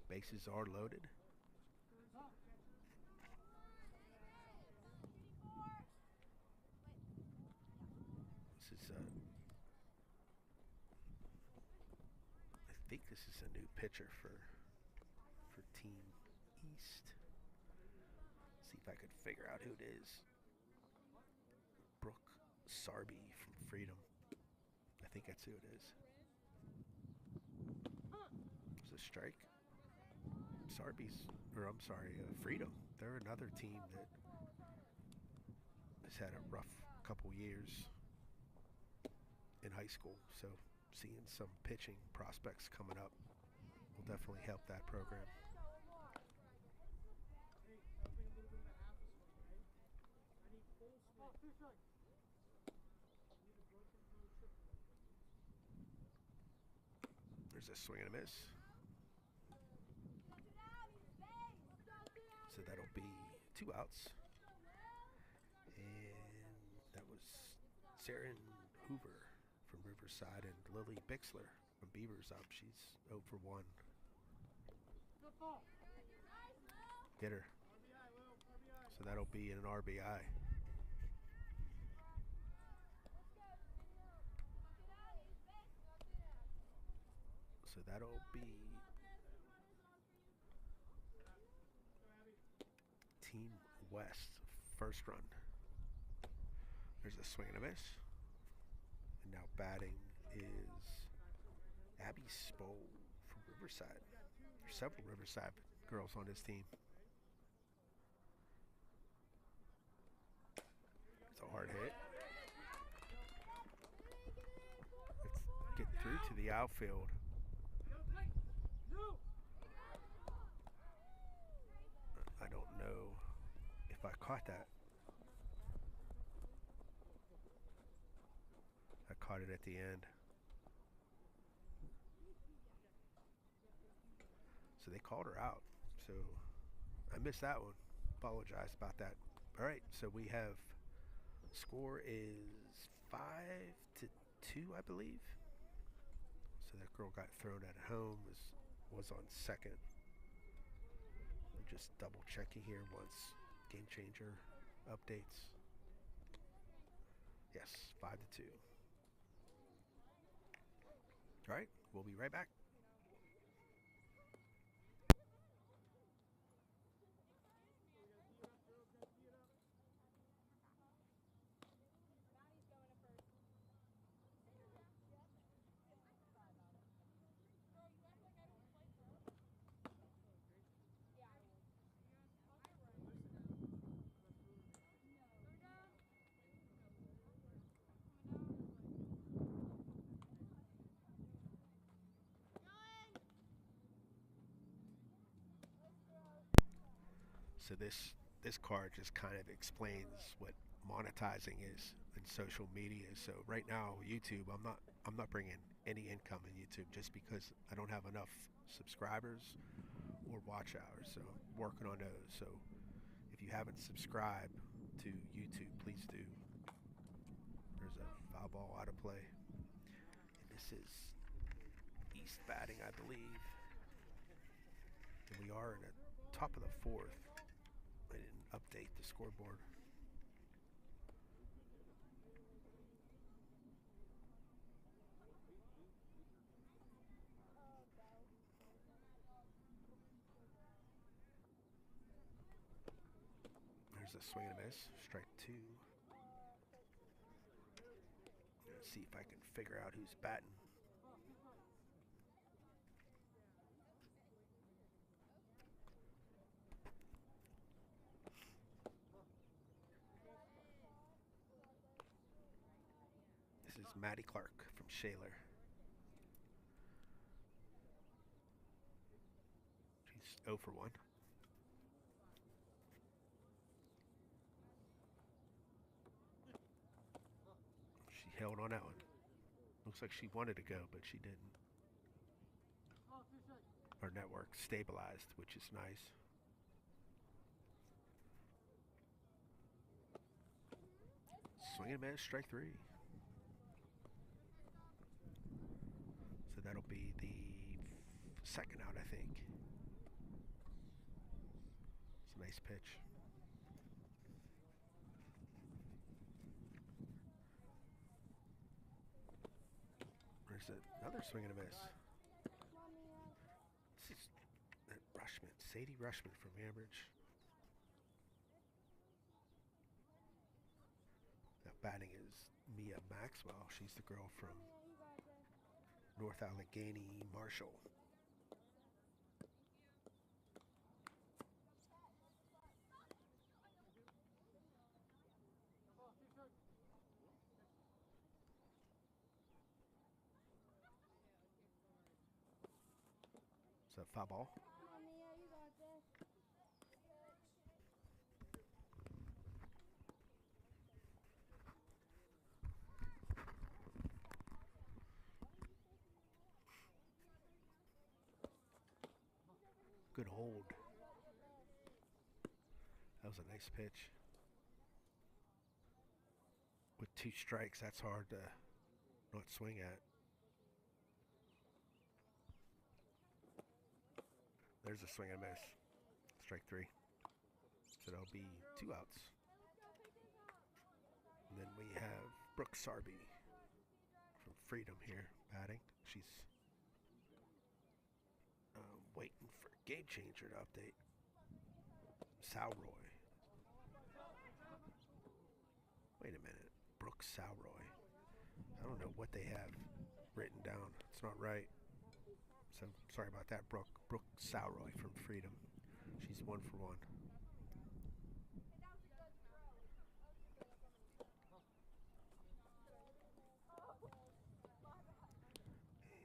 Bases are loaded. This is I think this is a new pitcher for Team East. See if I could figure out who it is. Brooke Sarby from Freedom. I think that's who it is. It's a strike. Freedom. They're another team that has had a rough couple years in high school. So seeing some pitching prospects coming up will definitely help that program. There's a swing and a miss. So that'll be 2 outs. And that was Saren Hoover from Riverside and Lily Bixler from Beavers up. She's 0 for 1. Get her. So that'll be an RBI. So that'll be Team West first run. There's a swing and a miss. And now batting is Abby Spo from Riverside. There's several Riverside girls on this team. It's a hard hit. Let's get through to the outfield. I don't know if I caught that. I caught it at the end. So they called her out. So I missed that one. Apologize about that. All right, so we have, score is 5-2, I believe. So that girl got thrown at home, was on second. Just double checking here once Game Changer updates. Yes, 5-2. All right, we'll be right back. So this card just kind of explains what monetizing is in social media. So right now, YouTube, I'm not bringing any income in YouTube just because I don't have enough subscribers or watch hours. So I'm working on those. So if you haven't subscribed to YouTube, please do. There's a foul ball out of play. And this is East batting, I believe. And we are in the top of the fourth. I didn't update the scoreboard. There's a swing and a miss. Strike 2. Let's see if I can figure out who's batting. This is Maddie Clark from Shaler. She's 0 for 1. She held on that one. Looks like she wanted to go, but she didn't. Our network stabilized, which is nice. Swing and a miss, strike 3. So that'll be the second out, I think. It's a nice pitch. There's another swing and a miss. This is Rushman, Sadie Rushman from Ambridge. That batting is Mia Maxwell. She's the girl from North Allegheny, Marshall. It's a foul ball. Good hold. That was a nice pitch. With 2 strikes, that's hard to not swing at. There's a swing and a miss. Strike 3. So that'll be 2 outs. And then we have Brooke Sarby from Freedom here batting. She's waiting for Game Changer to update. Salroy. Wait a minute. Brooke Salroy. I don't know what they have written down. It's not right. So sorry about that, Brooke Salroy from Freedom. She's 1 for 1.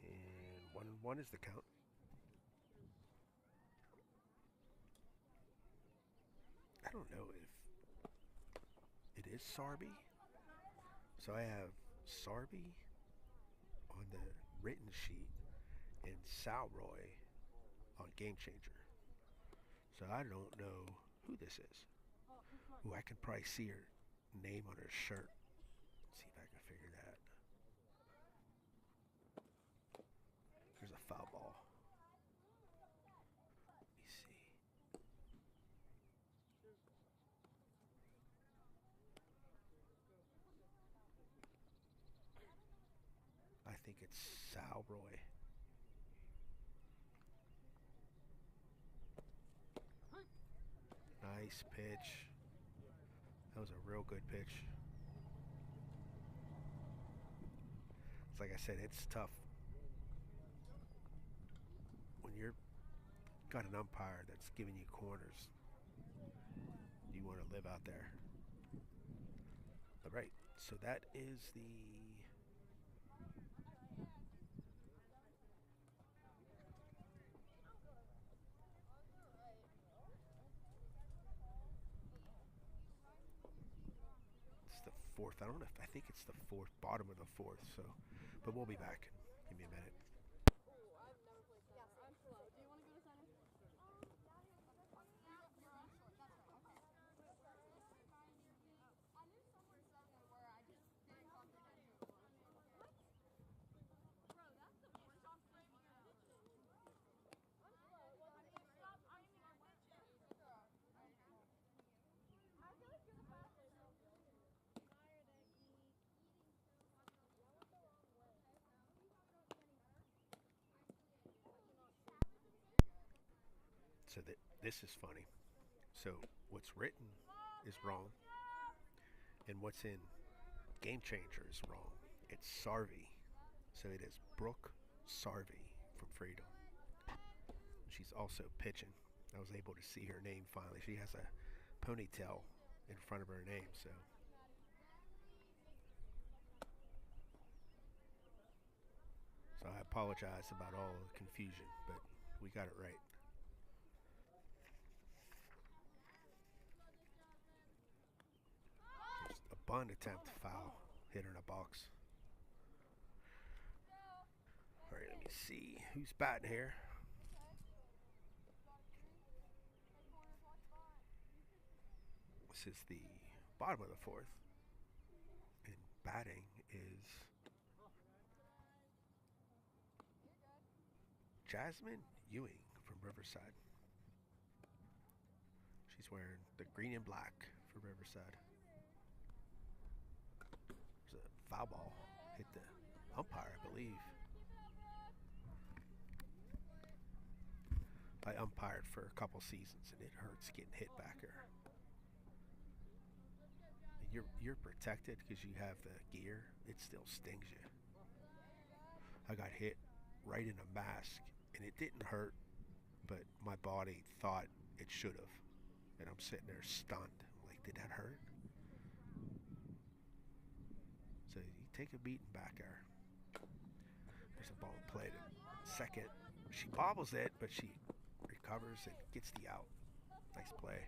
And 1-1 is the count. I don't know if it is Sarby. So I have Sarby on the written sheet and Salroy on Game Changer. So I don't know who this is. Ooh, I can probably see her name on her shirt. Let's see if I can figure that. There's a foul ball. Let me see. think it's Salroy. Nice pitch. That was a real good pitch. It's like I said, it's tough when you're got an umpire that's giving you corners. You want to live out there. All right, so that is the fourth. I don't know if I think it's the fourth, bottom of the fourth. So, but we'll be back. Give me a minute. So this is funny. So what's written is wrong, and what's in Game Changer is wrong. It's Sarvey. So it is Brooke Sarvey from Freedom. She's also pitching. I was able to see her name finally. She has a ponytail in front of her name, so. So I apologize about all the confusion, but we got it right. There's a bunt attempt, foul, hit her in a box. All right, let me see who's batting here. This is the bottom of the fourth, and batting is Jasmine Ewing from Riverside. She's wearing the green and black for Riverside. There's a foul ball, hit the umpire, I believe. I umpired for a couple seasons, and it hurts getting hit back there. And you're protected because you have the gear. It still stings you. I got hit right in a mask, and it didn't hurt, but my body thought it should have. And I'm sitting there stunned. Like, did that hurt? So you take a beating back there. There's a ball played at second. She bobbles it, but she recovers and gets the out. Nice play.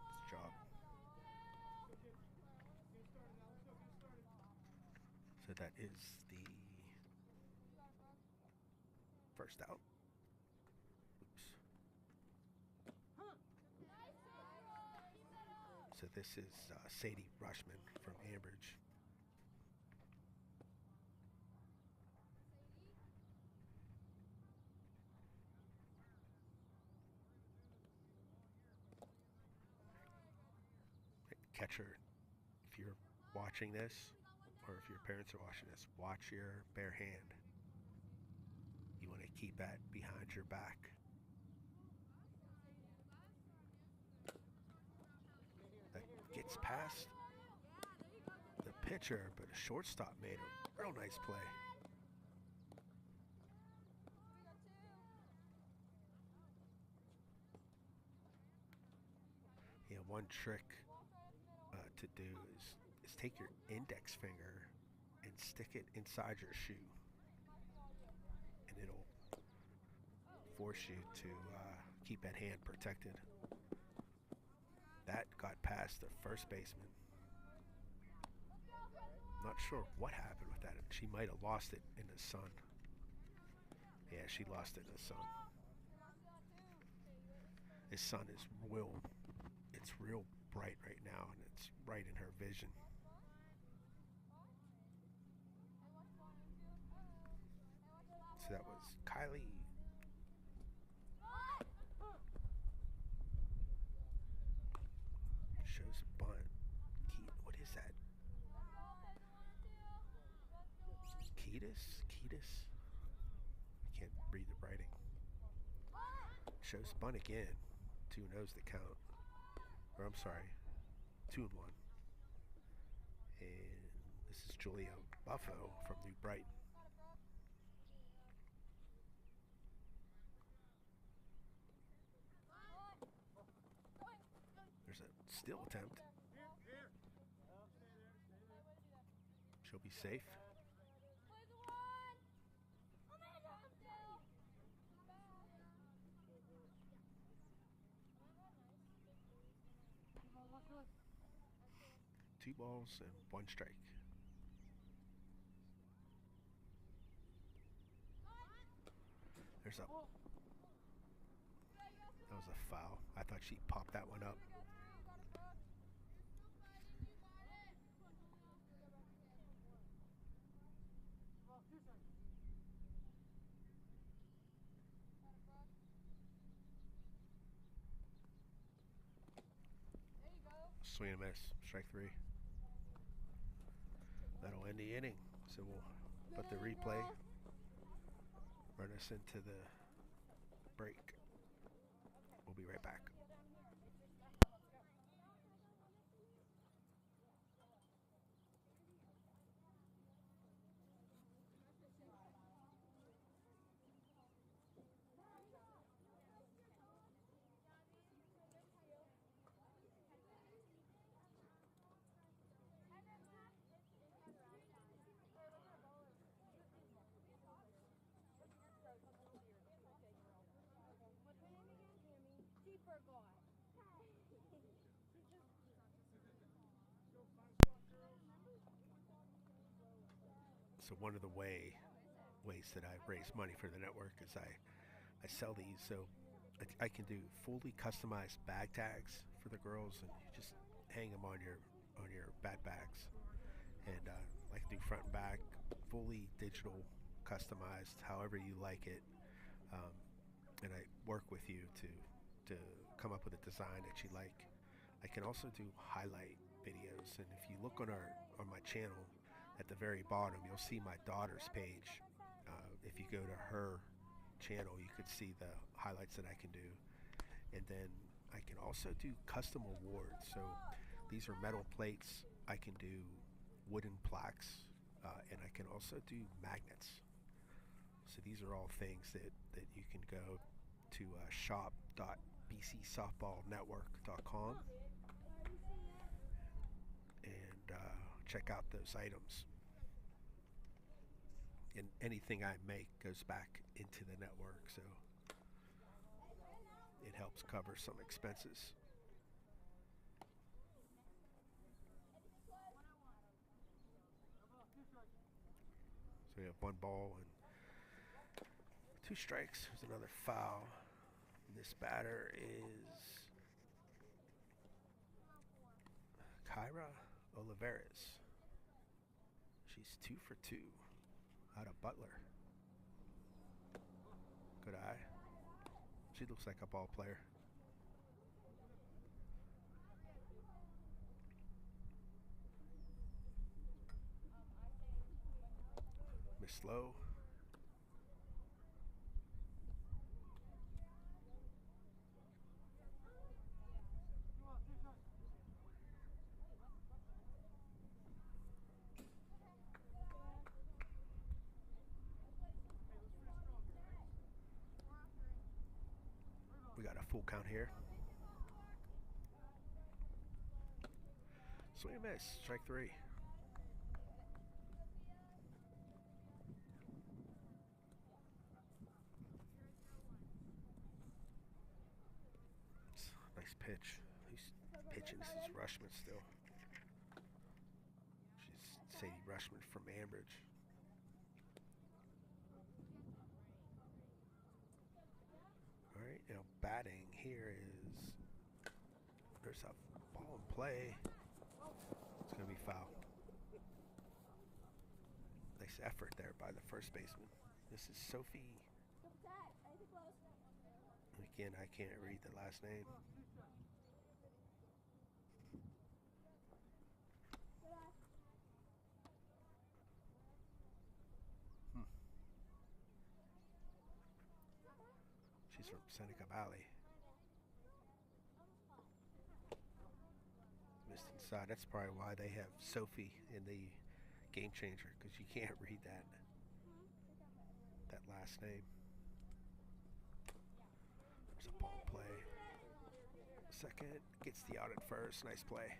Nice job. So that is the first out. Oops. So this is Sadie Rushman from Ambridge. Catcher, if you're watching this, or if your parents are watching this, watch your bare hand. You want to keep that behind your back. That gets past the pitcher, but a shortstop made a real nice play. Yeah, one trick to do is take your index finger and stick it inside your shoe, and it'll force you to keep that hand protected. That got past the first baseman. Not sure what happened with that. She might have lost it in the sun. Yeah, she lost it in the sun. The sun is it's real bright right now, and it's right in her vision. So that was Kylie Ketis. I can't read the writing. Show spun again. 2 knows the count. Or I'm sorry, 2-1. And this is Julia Buffo from New Brighton. There's a steal attempt. She'll be safe. Two balls and 1 strike. There's a. That was a foul. I thought she popped that one up. Swing and miss. Strike 3. That'll end the inning. So we'll put the replay. Run us into the break. We'll be right back. So one of the ways that I raise money for the network is I sell these. So I can do fully customized bag tags for the girls, and you just hang them on your bat bags. And I can do front and back, fully digital, customized, however you like it. And I work with you to come up with a design that you like. I can also do highlight videos, and if you look on my channel, at the very bottom, you'll see my daughter's page. If you go to her channel, you could see the highlights that I can do. And then I can also do custom awards. So these are metal plates. I can do wooden plaques, and I can also do magnets. So these are all things that you can go to shop.bcsoftballnetwork.com and check out those items. And anything I make goes back into the network, so it helps cover some expenses. So we have 1 ball and 2 strikes. There's another foul. This batter is Kyra Olivares. She's 2 for 2 out of Butler. Good eye. She looks like a ball player. Miss Lowe. We got a full count here. Swing and miss. Strike 3. Nice pitch. He's pitching. This is Rushman still. She's Sadie Rushman from Ambridge. All right, now batting here is, there's a ball in play. It's going to be foul. Nice effort there by the first baseman. This is Sophie. Again, I can't read the last name. from Seneca Valley. Missed inside. That's probably why they have Sophie in the Game Changer, because you can't read that last name. There's a ball play. Second, gets the out at first. Nice play.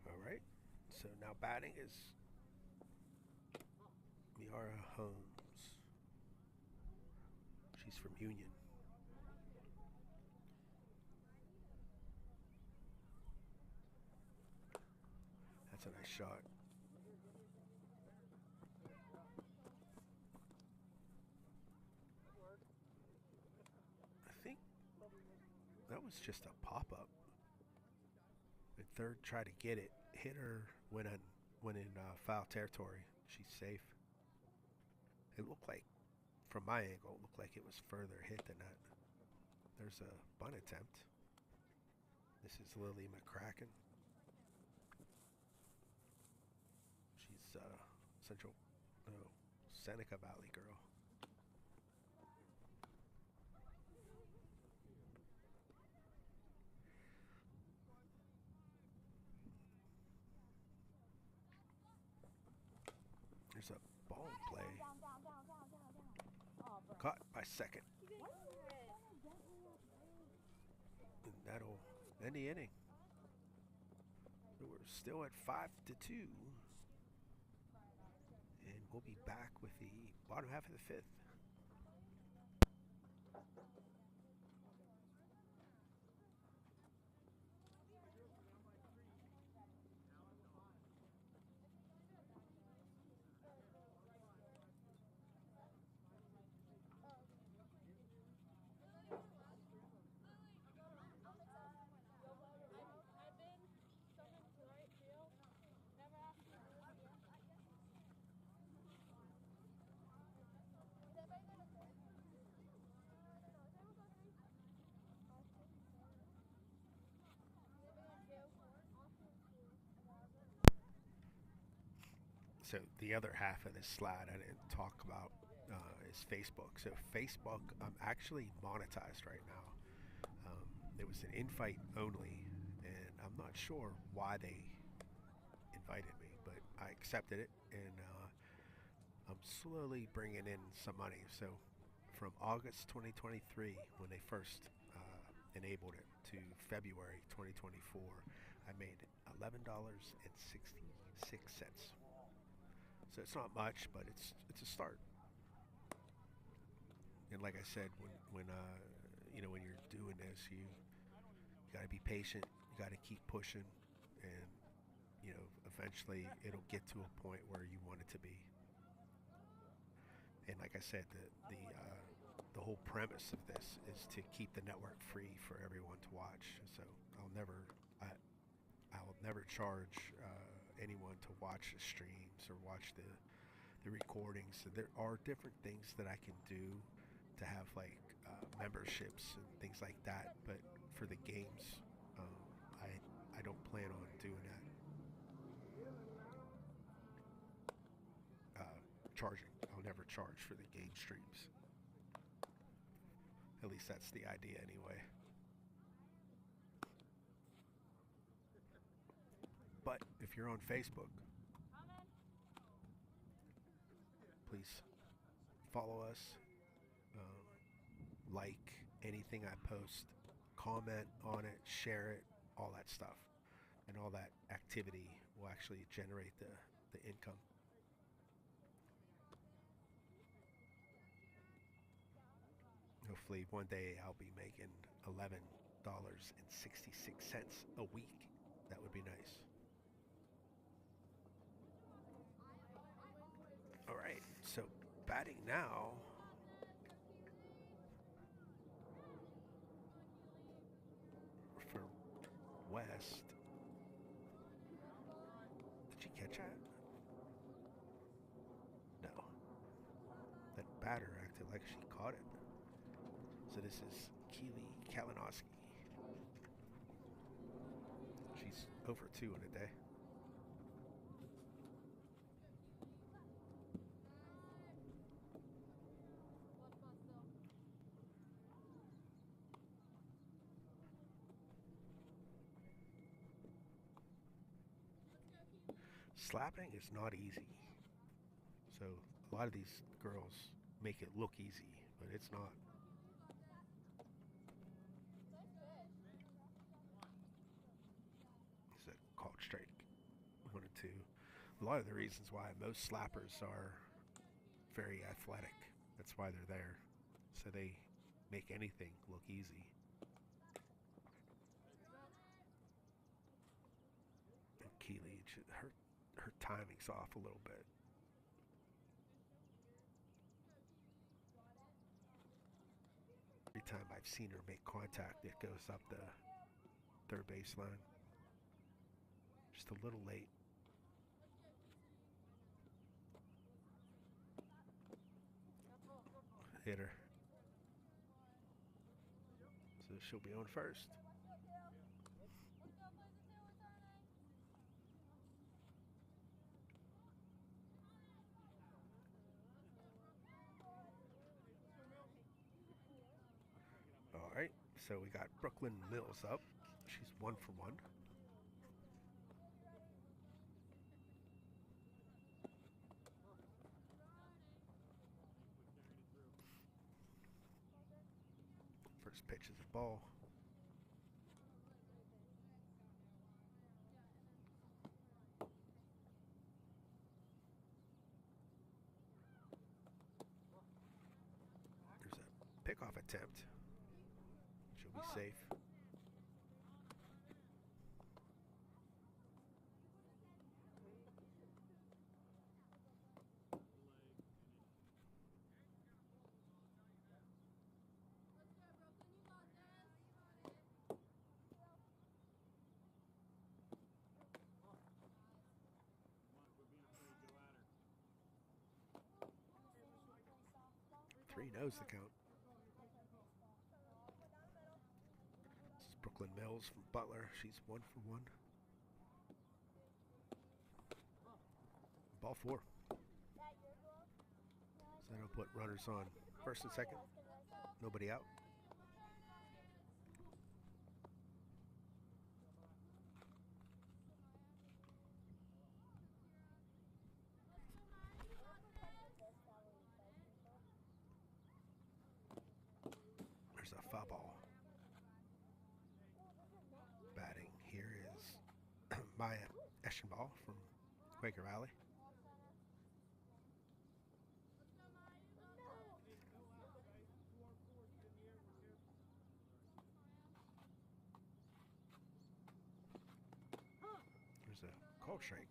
All right. So now batting is Miara Holmes. She's from Union. That's a nice shot. I think that was just a pop-up. The third tried to get it, hit her, went in foul territory. She's safe. It looked like, from my angle, it looked like it was further hit than that. There's a bunt attempt. This is Lily McCracken. She's Seneca Valley girl. There's a ball in play. Caught by second. And that'll end the inning. So we're still at 5-2. And we'll be back with the bottom half of the fifth. So the other half of this slide I didn't talk about is Facebook. So Facebook, I'm actually monetized right now. It was an invite only, and I'm not sure why they invited me, but I accepted it, and I'm slowly bringing in some money. So from August 2023, when they first enabled it, to February 2024, I made $11.66. So it's not much, but it's a start. And like I said, when you're doing this, you got to be patient. You got to keep pushing, and eventually it'll get to a point where you want it to be. And like I said, the whole premise of this is to keep the network free for everyone to watch. So I'll never charge anyone to watch the streams or watch the recordings. So there are different things that I can do to have like memberships and things like that, but for the games, I don't plan on doing that. Charging. I'll never charge for the game streams. At least that's the idea anyway. But if you're on Facebook, please follow us, like anything I post, comment on it, share it, all that stuff. And all that activity will actually generate the income. Hopefully one day I'll be making $11.66 a week. That would be nice. All right, so batting now. For West. Did she catch that? No. That batter acted like she caught it. So this is Keely Kalinowski. She's over 2 in a day. Slapping is not easy. So a lot of these girls make it look easy, but it's not. It's a called strike. 1 and 2. A lot of the reasons why most slappers are very athletic. That's why they're there. So they make anything look easy. And Keely, her timing's off a little bit. Every time I've seen her make contact, it goes up the third baseline. Just a little late. Hit her. So she'll be on first. All right, so we got Brooklyn Mills up. She's 1 for 1. First pitch is a ball. There's a pickoff attempt. She'll be safe. Three knows the count. This is Brooklyn Mills from Butler. She's 1 for 1. Ball 4. So that'll put runners on first and second. Nobody out. There's a foul ball. Batting here is Maya Eschenball from Quaker Valley. There's a call strike.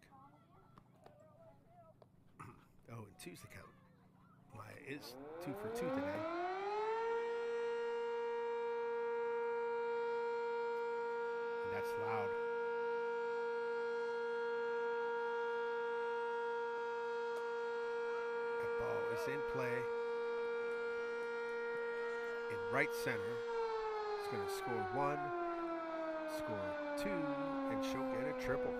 0-2's the count. Maya is 2 for 2 today. That's loud. That ball is in play in right center. It's going to score 1, score 2, and she'll get a triple.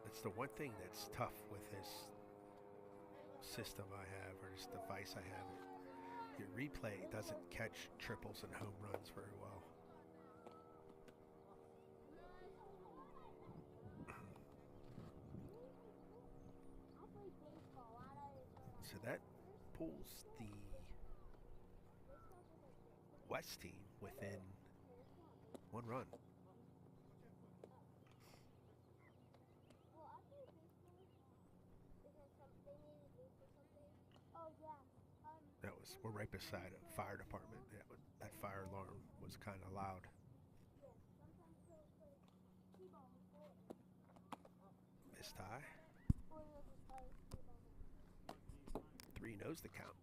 It's the one thing that's tough with this system I have, or this device I have. Your replay doesn't catch triples and home runs very well. So that pulls the West team within 1 run. We're right beside a fire department. That fire alarm was kind of loud. Missed high. 3 knows the count.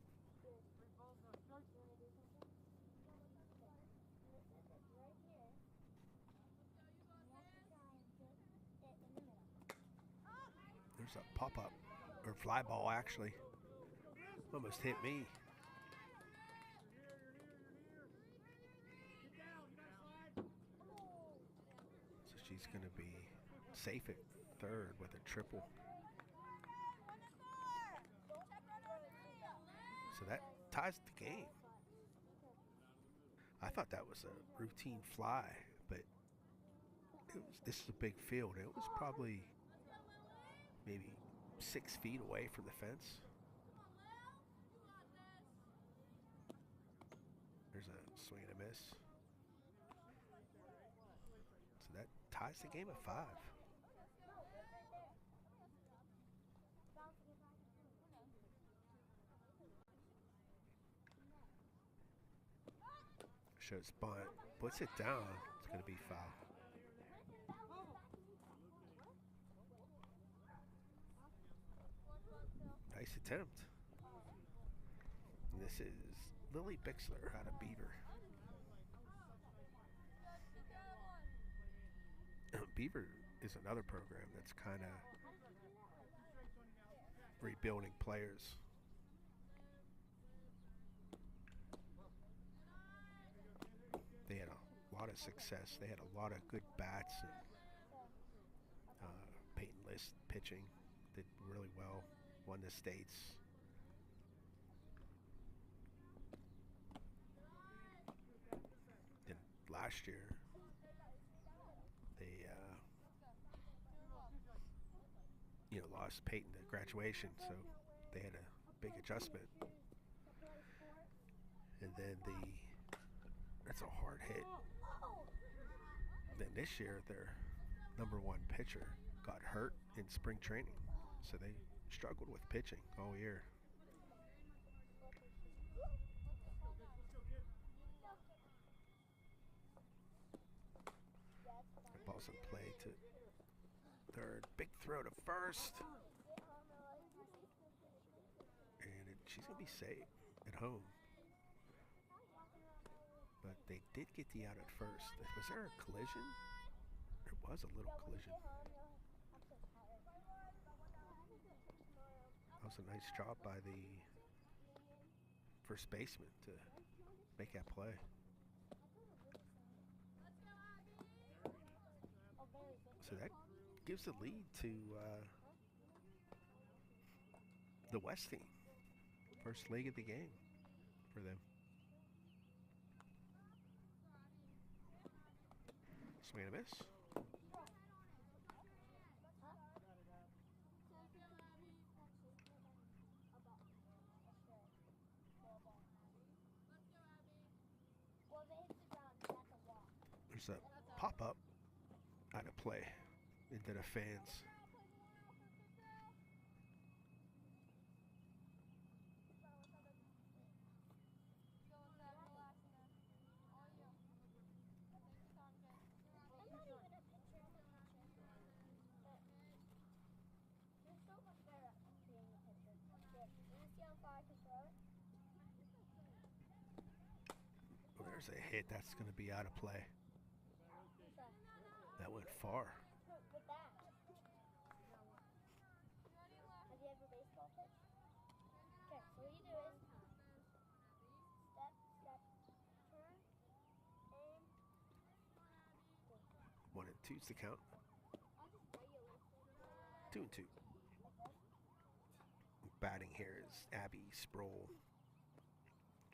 There's a pop-up, or fly ball actually. Almost hit me. So she's going to be safe at third with a triple. So that ties the game. I thought that was a routine fly, but this is a big field. It was probably maybe 6 feet away from the fence. There's a swing and a miss. So that ties the game at 5. Shows bunt, puts it down. It's going to be foul. Nice attempt. And this is Lily Bixler out of Beaver. Beaver is another program that's kind of rebuilding players. They had a lot of success. They had a lot of good bats. And Peyton List pitching did really well. Won the states. Then last year, they lost Peyton at graduation, so they had a big adjustment. And then that's a hard hit. Then this year, their number 1 pitcher got hurt in spring training, so they struggled with pitching all year. The ball's in play to third. Big throw to first. And she's going to be safe at home. But they did get the out at first. Was there a collision? There was a little collision. That was a nice job by the first baseman to make that play. So that gives the lead to the West team. First leg of the game for them. Swing and a miss. There's a pop-up out of play into the fans. Well, there's a hit that's going to be out of play. That went far. Have you ever baseball pitched? Okay, so what you do is step, turn, aim, go. 1 and 2's the count. 2 and 2. Batting here is Abby Sproul.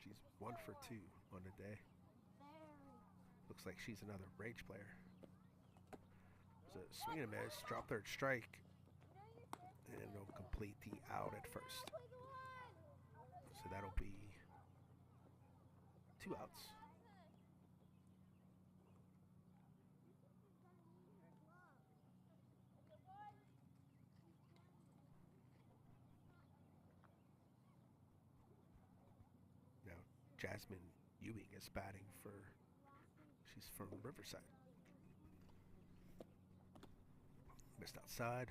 She's 1 for 2 on the day. Looks like she's another Rage player. There's a swing and a miss, drop third strike, and it'll complete the out at first. So that'll be 2 outs. Now Jasmine Ewing is batting for, she's from Riverside. Missed outside.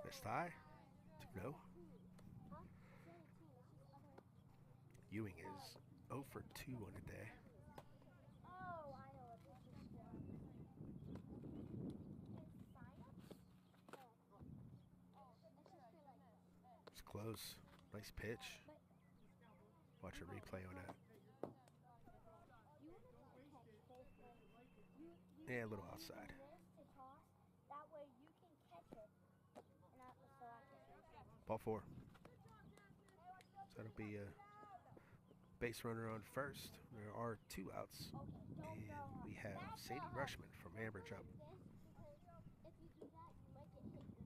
Missed high. 2-0. 0 for 2 on the day. Oh, I know what this is for. It's sign-ups? Oh, it's just for like... It's close. Nice pitch. Watch a replay on that. You want to catch both ways. You Yeah, a little outside. this to toss. That way you can catch it. And so I can. Ball 4. So that'll be a base runner on first. There are 2 outs. Okay, don't And go up. we have Back Sadie up. Rushman from Ambridge up. This, because if you do that, you might get hit in the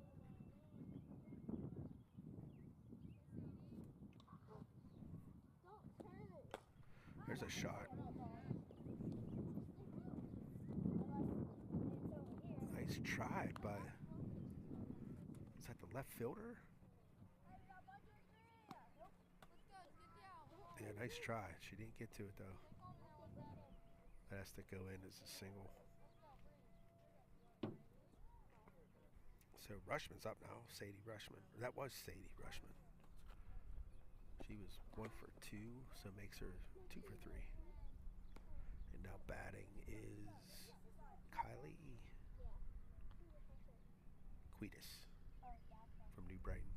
head. Don't turn it. There's a shot. Nice try by, is that the left fielder? Yeah, nice try. She didn't get to it though. That has to go in as a single. So Rushman's up now. Sadie Rushman. That was Sadie Rushman. She was 1 for 2, so makes her 2 for 3. And now batting is Kylie Quetus from New Brighton.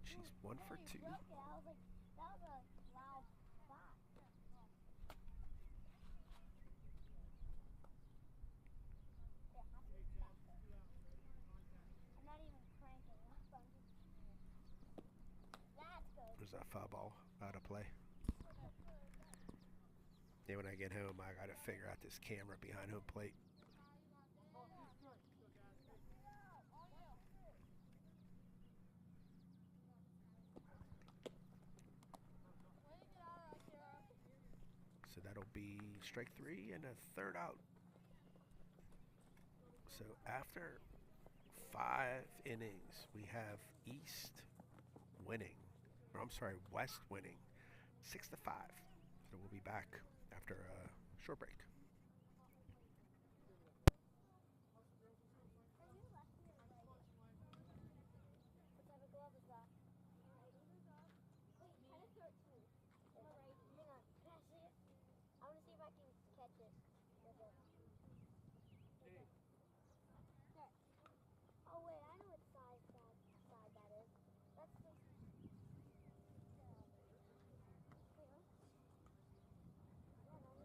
She's 1 for 2. That was a loud spot. I'm not even cranking up. That's good. There's that foul ball out of play. Yeah, when I get home, I gotta figure out this camera behind home plate. So that'll be strike 3 and a third out. So after 5 innings, we have East winning, or I'm sorry, West winning 6-5. So we'll be back after a short break. What type of glove is that? Wait, kind of throw it to me. Hang on, can I see it? I want to see if I can catch it with it. There. Oh wait, I know what side that is. That's the... Wait, what? Yeah, no, no, it's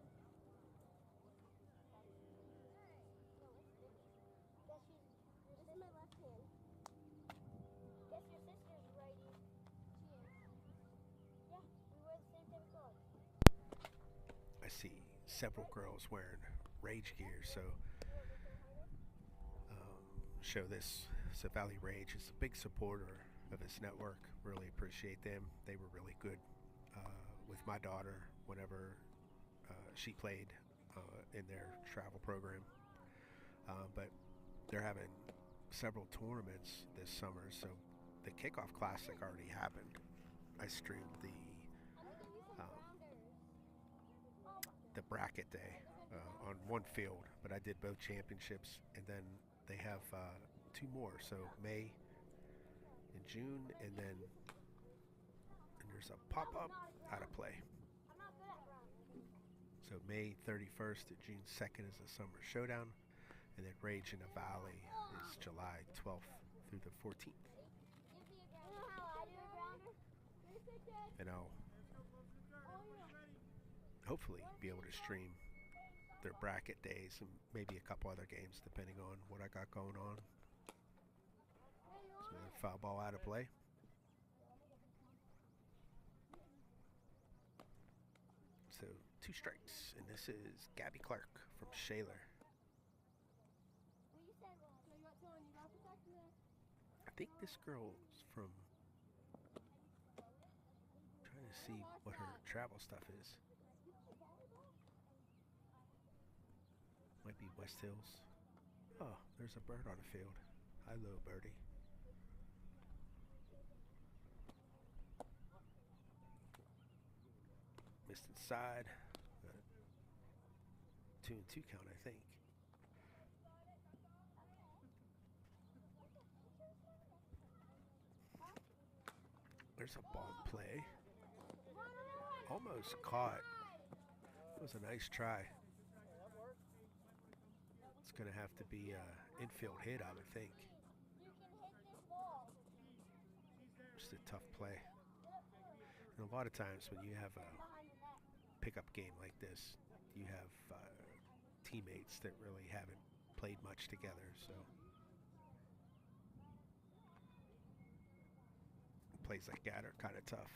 Vicky's. Guess this is my left hand. Guess your sister's righty. She is. Yeah, we wear the same type of glove. I see several girls wearing Rage gear, so show this. So Valley Rage is a big supporter of this network. Really appreciate them. They were really good with my daughter whenever she played in their travel program. But they're having several tournaments this summer, so the Kickoff Classic already happened. I streamed the bracket day on one field, but I did both championships, and then they have 2 more, so May and June, and then there's a pop-up out of play. I'm not good at rounding. So May 31st to June 2nd is the Summer Showdown, and then Rage in the Valley is July 12th through the 14th. You know how I do a grounder? And I'll hopefully be able to stream their bracket days and maybe a couple other games depending on what I got going on. So the foul ball out of play. So 2 strikes, and this is Gabby Clark from Shaler. I think this girl's from, trying to see what her travel stuff is. Might be West Hills. Oh, there's a bird on the field. Hello, birdie. Missed inside. 2-2 count, I think. There's a ball play. Almost caught. It was a nice try. It's going to have to be an infield hit, I would think. You can hit this ball. Just a tough play. And a lot of times when you have a Behind the net. pickup game like this, you have teammates that really haven't played much together, so plays like that are kind of tough.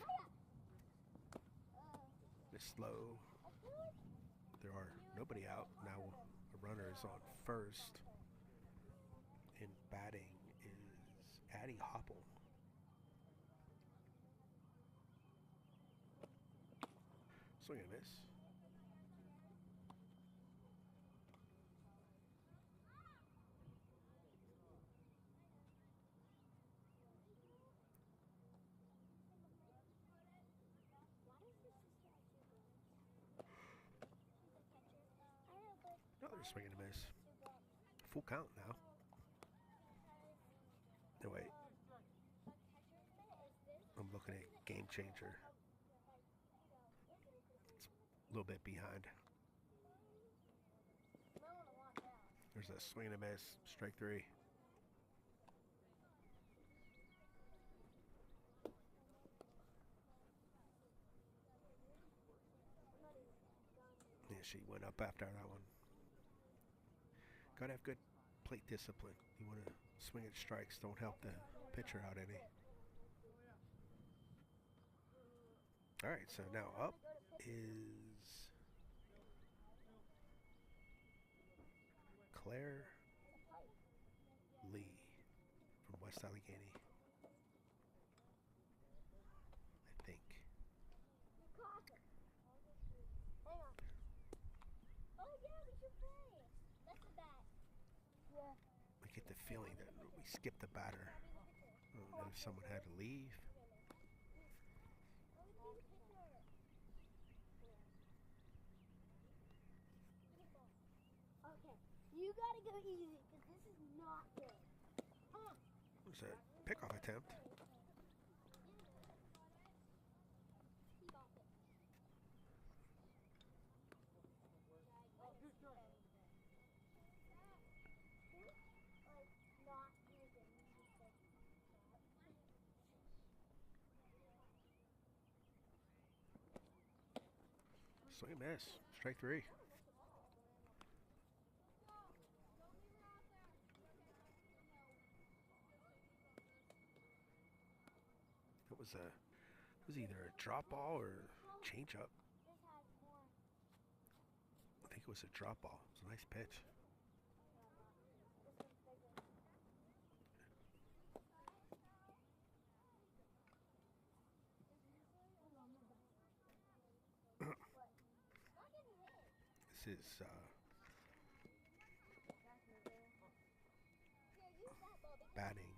It's slow. There are nobody out now. The runner is on first, and batting is Addie Hopple. Swing and miss. Another swing and a miss. Full count now. No, wait. I'm looking at Game Changer. It's a little bit behind. There's a swing and a miss. Strike three. Yeah, she went up after that one. Gotta have good plate discipline. You want to swing at strikes, don't help the pitcher out any. All right, so now up is Claire Lee from West Allegheny, I think. Hang on. Oh yeah, we should play. That's the bat. Yeah. I get the feeling that we skipped the batter. I don't know if someone had to leave. Okay, you gotta go easy because this is not good. There's a pickoff attempt. Swing and miss. Strike three. It was either a drop ball or change up. I think it was a drop ball. It was a nice pitch. This is batting.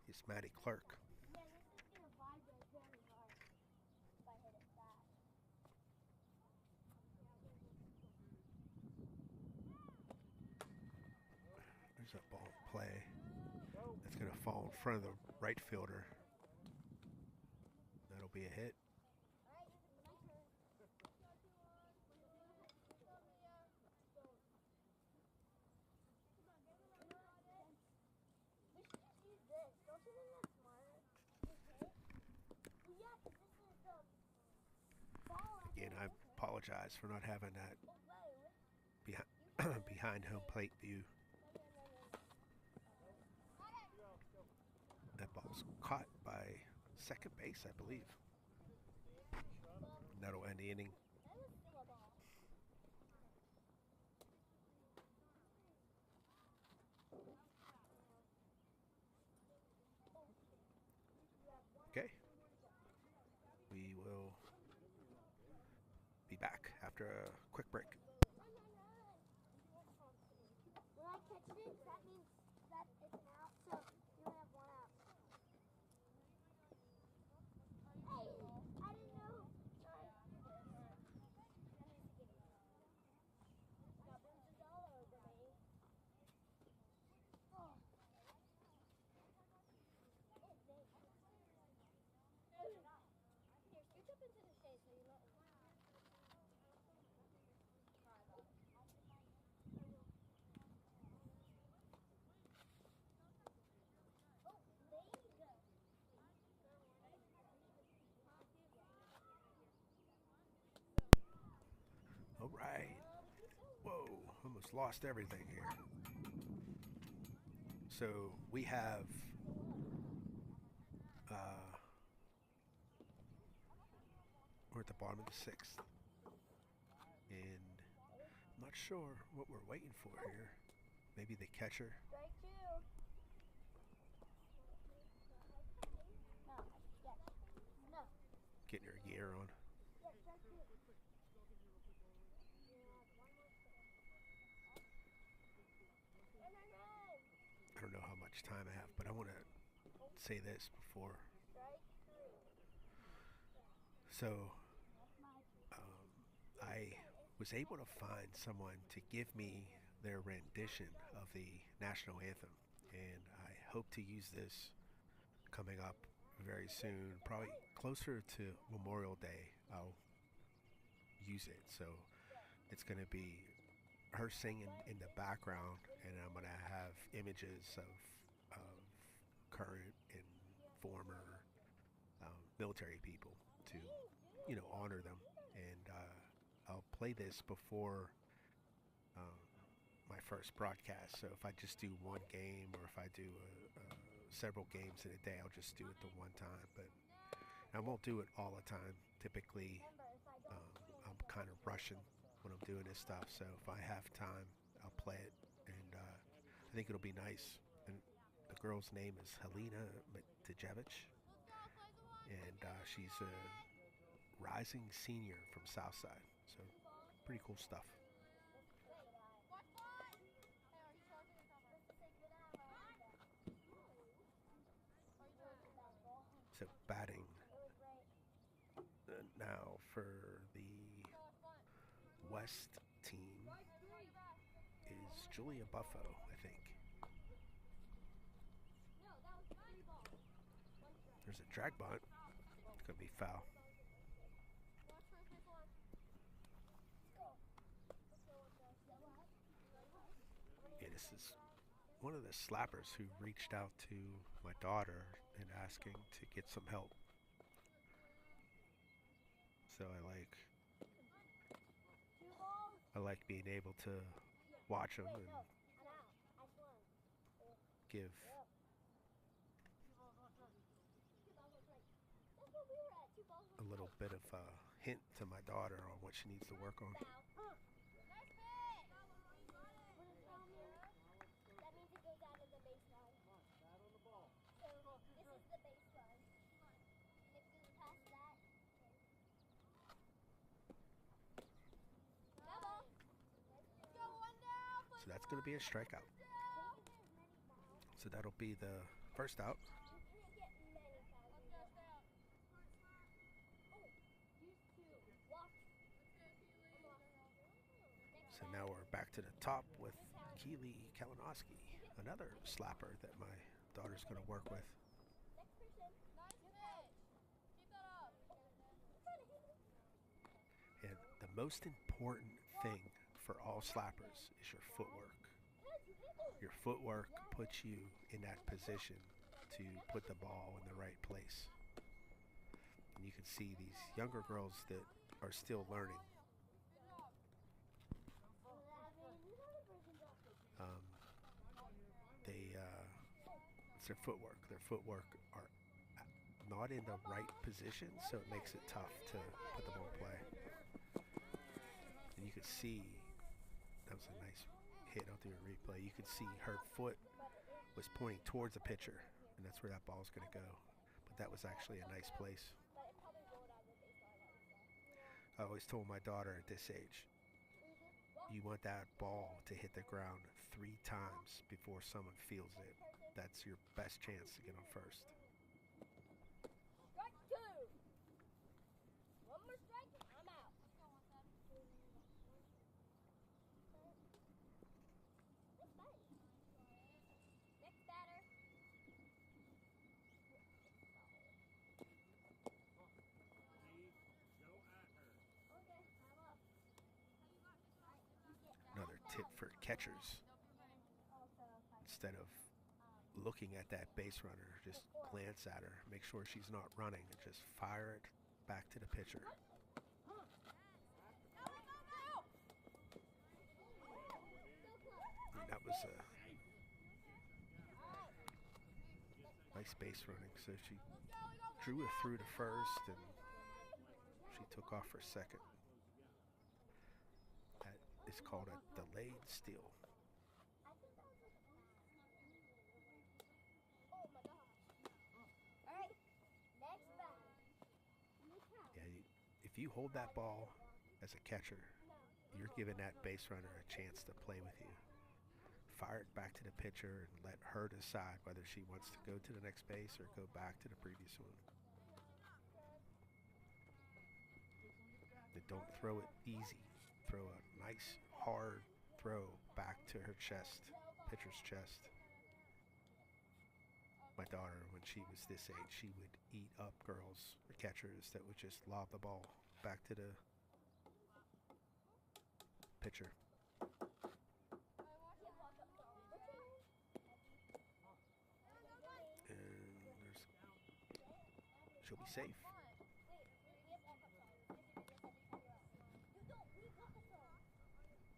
It's Maddie Clark. Yeah, this is gonna vibrate very hard if I hit it fast. There's a ball in play. That's going to fall in front of the right fielder. That'll be a hit. Alright, this is my turn. We should just use this. Don't you think that's smarter? Okay. Well, yeah, because this is the ball. Again, I apologize for not having that behind, behind home plate view. That ball's caught by second base, I believe. That'll end the inning. That was still a ball. Okay. We will be back after a quick break. When I catch it, that means that it's an out, so you only have one out. Hey, I didn't know. Sorry. That brings $1 over me. Oh. Oh, thanks. All right. Whoa, almost lost everything here. So we have we're at the bottom of the sixth, and I'm not sure what we're waiting for here. Maybe the catcher. Strike two. No. Yes. No. Getting her gear on. Yes, strike two. I don't know how much time I have, but I want to say this before. Strike three. So I was able to find someone to give me their rendition of the national anthem, and I hope to use this coming up very soon, probably closer to Memorial Day. I'll use it. So it's going to be her singing in the background, and I'm going to have images of current and former military people to, you know, honor them. And I'll play this before my first broadcast. So if I just do one game, or if I do several games in a day, I'll just do it the one time. But I won't do it all the time. Typically, I'm kind of rushing when I'm doing this stuff. So if I have time, I'll play it, and I think it'll be nice. And the girl's name is Helena Matijevic, and she's a rising senior from Southside. So pretty cool stuff. So batting now for the West team is Julia Buffo, I think. There's a drag bunt. It's going to be foul. Yeah, this is one of the slappers who reached out to my daughter and asking to get some help. So I like being able to watch them and give a little bit of a hint to my daughter on what she needs to work on. So that's going to be a strikeout. So that'll be the first out. So now we're back to the top with Keely Kalinowski, another slapper that my daughter's going to work with. And the most important thing for all slappers is your footwork. Your footwork puts you in that position to put the ball in the right place. And you can see these younger girls that are still learning. It's their footwork. Their footwork are not in the right position, so it makes it tough to put them on play. And you can see, that was a nice hit out there in replay. You can see her foot was pointing towards the pitcher, and that's where that ball is going to go. But that was actually a nice place. I always told my daughter at this age, you want that ball to hit the ground 3 times before someone feels it. That's your best chance to get on first. Strike two. One more strike and I'm out. Next batter. Another tip for catchers. Instead of looking at that base runner, just glance at her, make sure she's not running, and just fire it back to the pitcher. That was a nice base running. So she drew it through to first, and she took off for second. That is called a delayed steal. Yeah, if you hold that ball as a catcher, you're giving that base runner a chance to play with you. Fire it back to the pitcher and let her decide whether she wants to go to the next base or go back to the previous one. But don't throw it easy. Throw a nice, hard throw back to her chest, pitcher's chest. My daughter, when she was this age, she would eat up girls or catchers that would just lob the ball back to the pitcher. She'll be safe.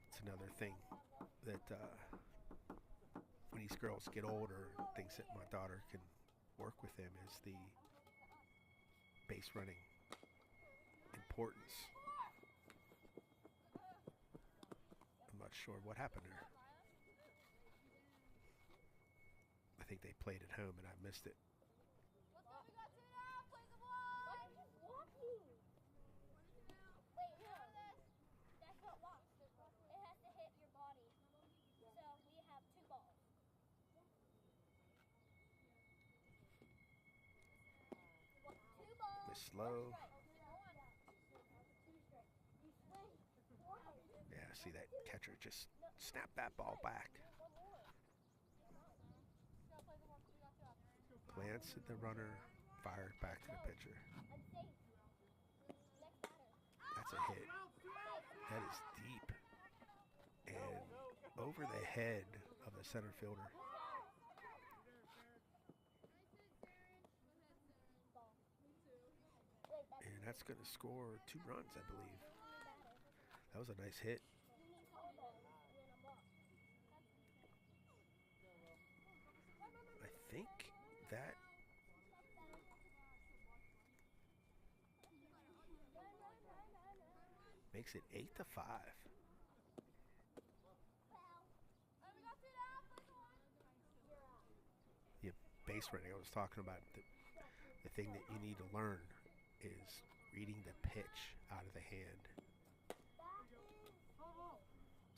It's another thing that when these girls get older, things that my daughter can work with them is the base running importance. I'm not sure what happened there. I think they played at home and I missed it. Slow. Yeah, see that catcher just snap that ball back. Glance at the runner, fired back to the pitcher. That's a hit. That is deep and over the head of the center fielder. That's going to score 2 runs, I believe. That was a nice hit. I think that makes it 8-5. Yeah, base running. I was talking about the thing that you need to learn is reading the pitch out of the hand,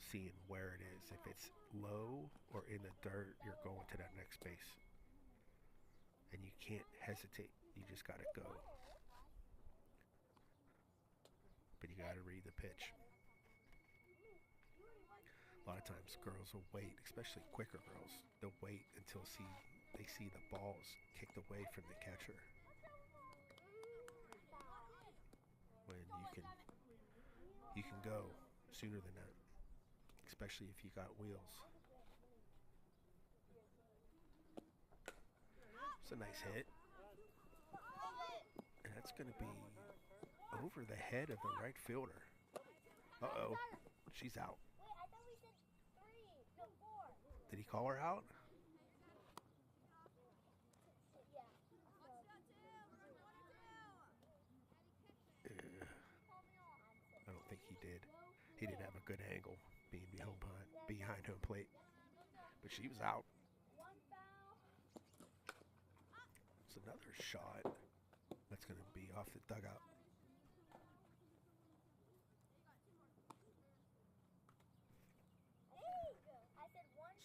seeing where it is. If it's low or in the dirt, you're going to that next base, and you can't hesitate. You just got to go, but you got to read the pitch. A lot of times girls will wait, especially quicker girls, they'll wait until they see the balls kicked away from the catcher, when you can go sooner than that, especially if you got wheels. It's a nice hit, and that's going to be over the head of the right fielder. Uh-oh, she's out. Did he call her out? I don't think he did. He didn't have a good angle being behind home plate. But she was out. It's another shot that's going to be off the dugout.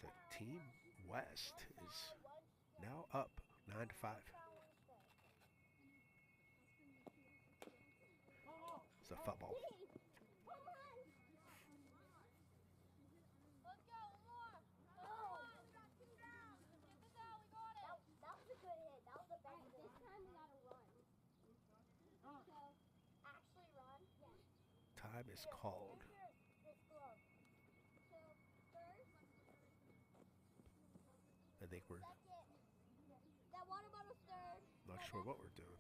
So Team West is now up 9-5. It's a football. Time is called. I think we're not sure what we're doing.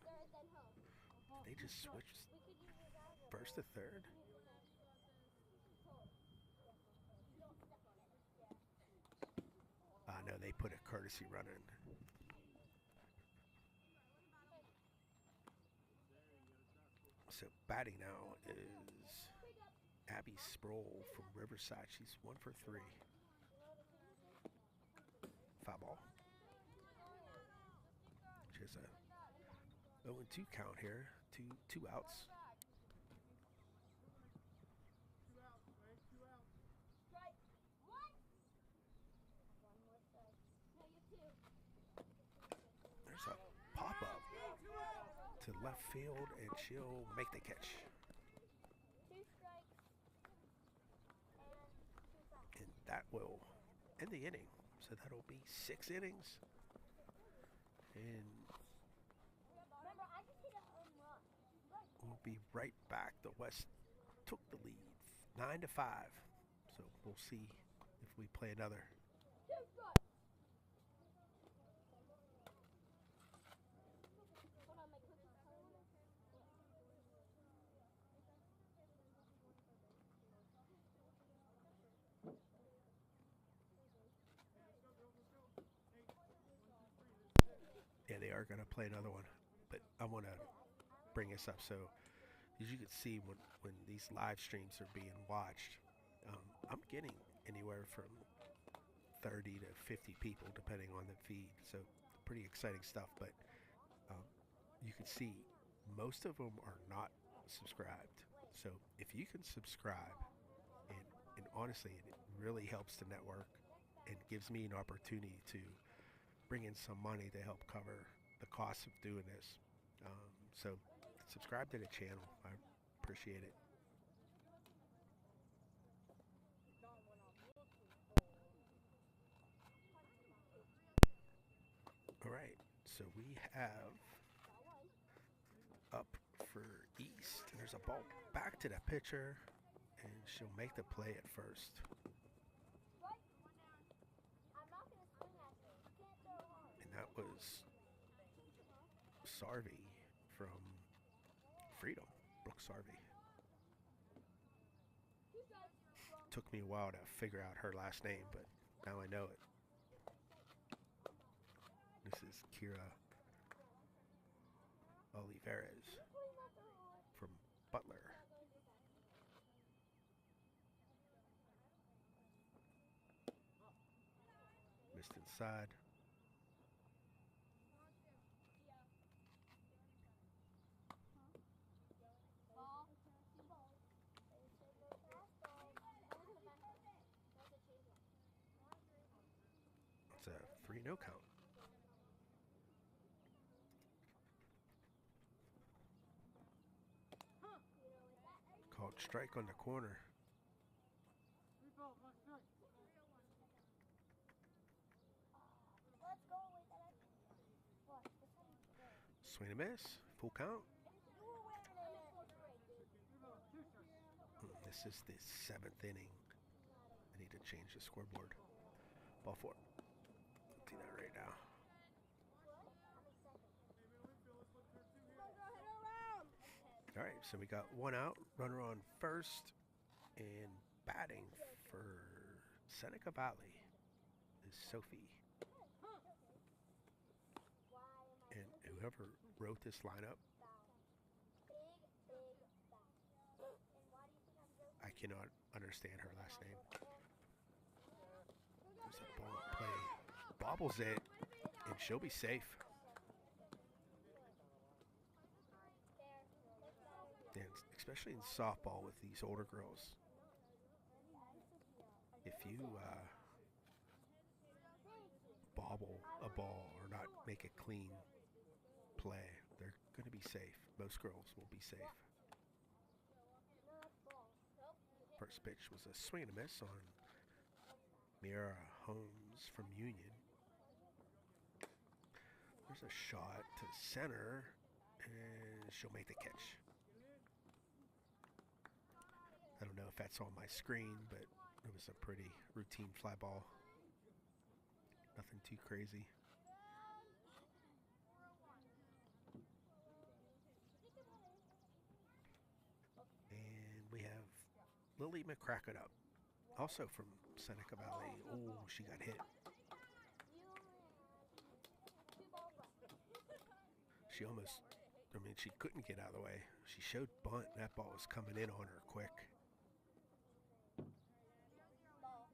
They just switched first to third. know they put a courtesy run in. So batting now is Abby Sproul from Riverside. She's 1 for 3. Foul ball. She has a 0-2 count here. Two outs. There's a pop-up to left field, and she'll make the catch. 2 strikes and 2 fouls. And that will end the inning. So that'll be 6 innings. And Remember, I just hit a home run. we'll be right back. The West took the lead 9-5. So we'll see if we play another. 2 strikes. Hold on, my cookie's calling me. Yeah, they are going to play another one. But I want to bring this up. So as you can see, when these live streams are being watched, I'm getting anywhere from 30 to 50 people depending on the feed. So pretty exciting stuff. But you can see most of them are not subscribed. So if you can subscribe, and honestly, it really helps the network and gives me an opportunity to bring in some money to help cover the cost of doing this. So subscribe to the channel. I appreciate it. All right, so we have up for East. There's a ball back to the pitcher, and she'll make the play at first. I'm not going to swing at you. You can't throw hard. And that was Sarvey from Freedom, Brooke Sarvey. 2 strikes. Took me a while to figure out her last name, but now I know it. This is Kira Olivares from Butler. Missed inside. Ball. 2 balls. They say no fastball. That's a change one. It's a 3-0 count. Called strike on the corner. Let's go with that. What? Swing and miss. Full count. This is the 7th inning. I need to change the scoreboard. Ball 4. Do that right now. All right, so we got 1 out, runner on first, and batting for Seneca Valley is Sophie. And whoever wrote this lineup, I cannot understand her last name. There's a ball in play. Bobbles it, and she'll be safe. And especially in softball with these older girls, if you bobble a ball or not make a clean play, they're going to be safe. Most girls will be safe. First pitch was a swing and a miss on Mira Holmes from Union. There's a shot to center, and she'll make the catch. I don't know if that's on my screen, but it was a pretty routine fly ball. Nothing too crazy. And we have Lily McCracken up, also from Seneca Valley. Oh, she got hit. She almost, I mean, she couldn't get out of the way. She showed bunt. That ball was coming in on her quick. Ball.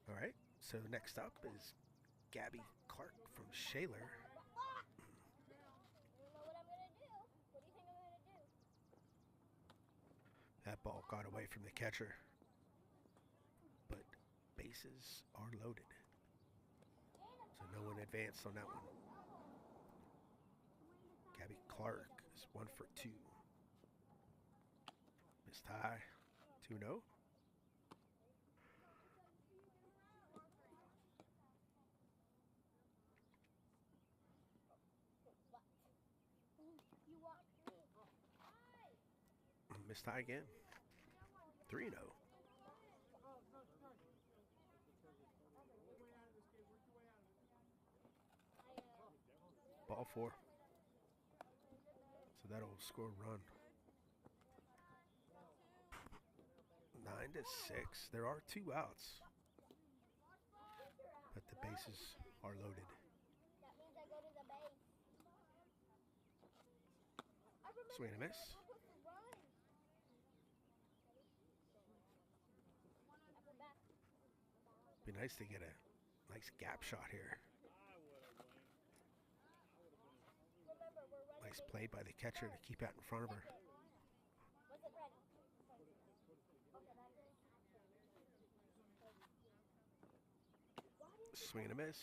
3. All right, so next up is Gabby Clark from Shaler. I don't know what I'm gonna do. What do you think I'm gonna do? That ball got away from the catcher, but bases are loaded. So no one advanced on that one. Gabby Clark is 1 for 2. Missed high, 2-0. What? You want me? Missed high again, 3-0. Ball 4. So that'll score a run. 9-6. There are 2 outs, but the bases are loaded. That means I go to the base. I remember Swing and a miss. I'm supposed to run. Up and back. Be nice to get a nice gap shot here. Remember, we're running. Nice play by the catcher to keep out in front of her. Was it ready? Okay, that's it. Swing and a miss.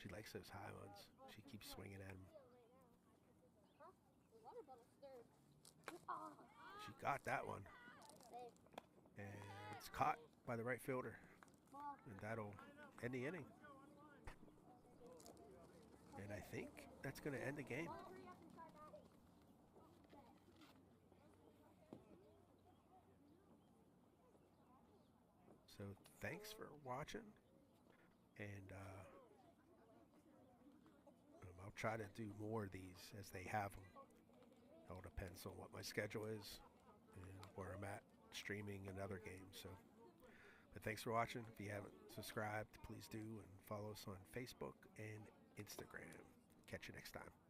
She likes those high ones. She keeps swinging at them. Huh? The water bottle's stirred. Oh, She got that one, save. and it's caught by the right fielder, Ball. and that'll end the inning. And I think that's going to end the game. Ball, hurry up and try batting. So thanks for watching, and I'll try to do more of these as they have them. It all depends on what my schedule is and where I'm at streaming and other games. So, but thanks for watching. If you haven't subscribed, please do, and follow us on Facebook and Instagram. Catch you next time.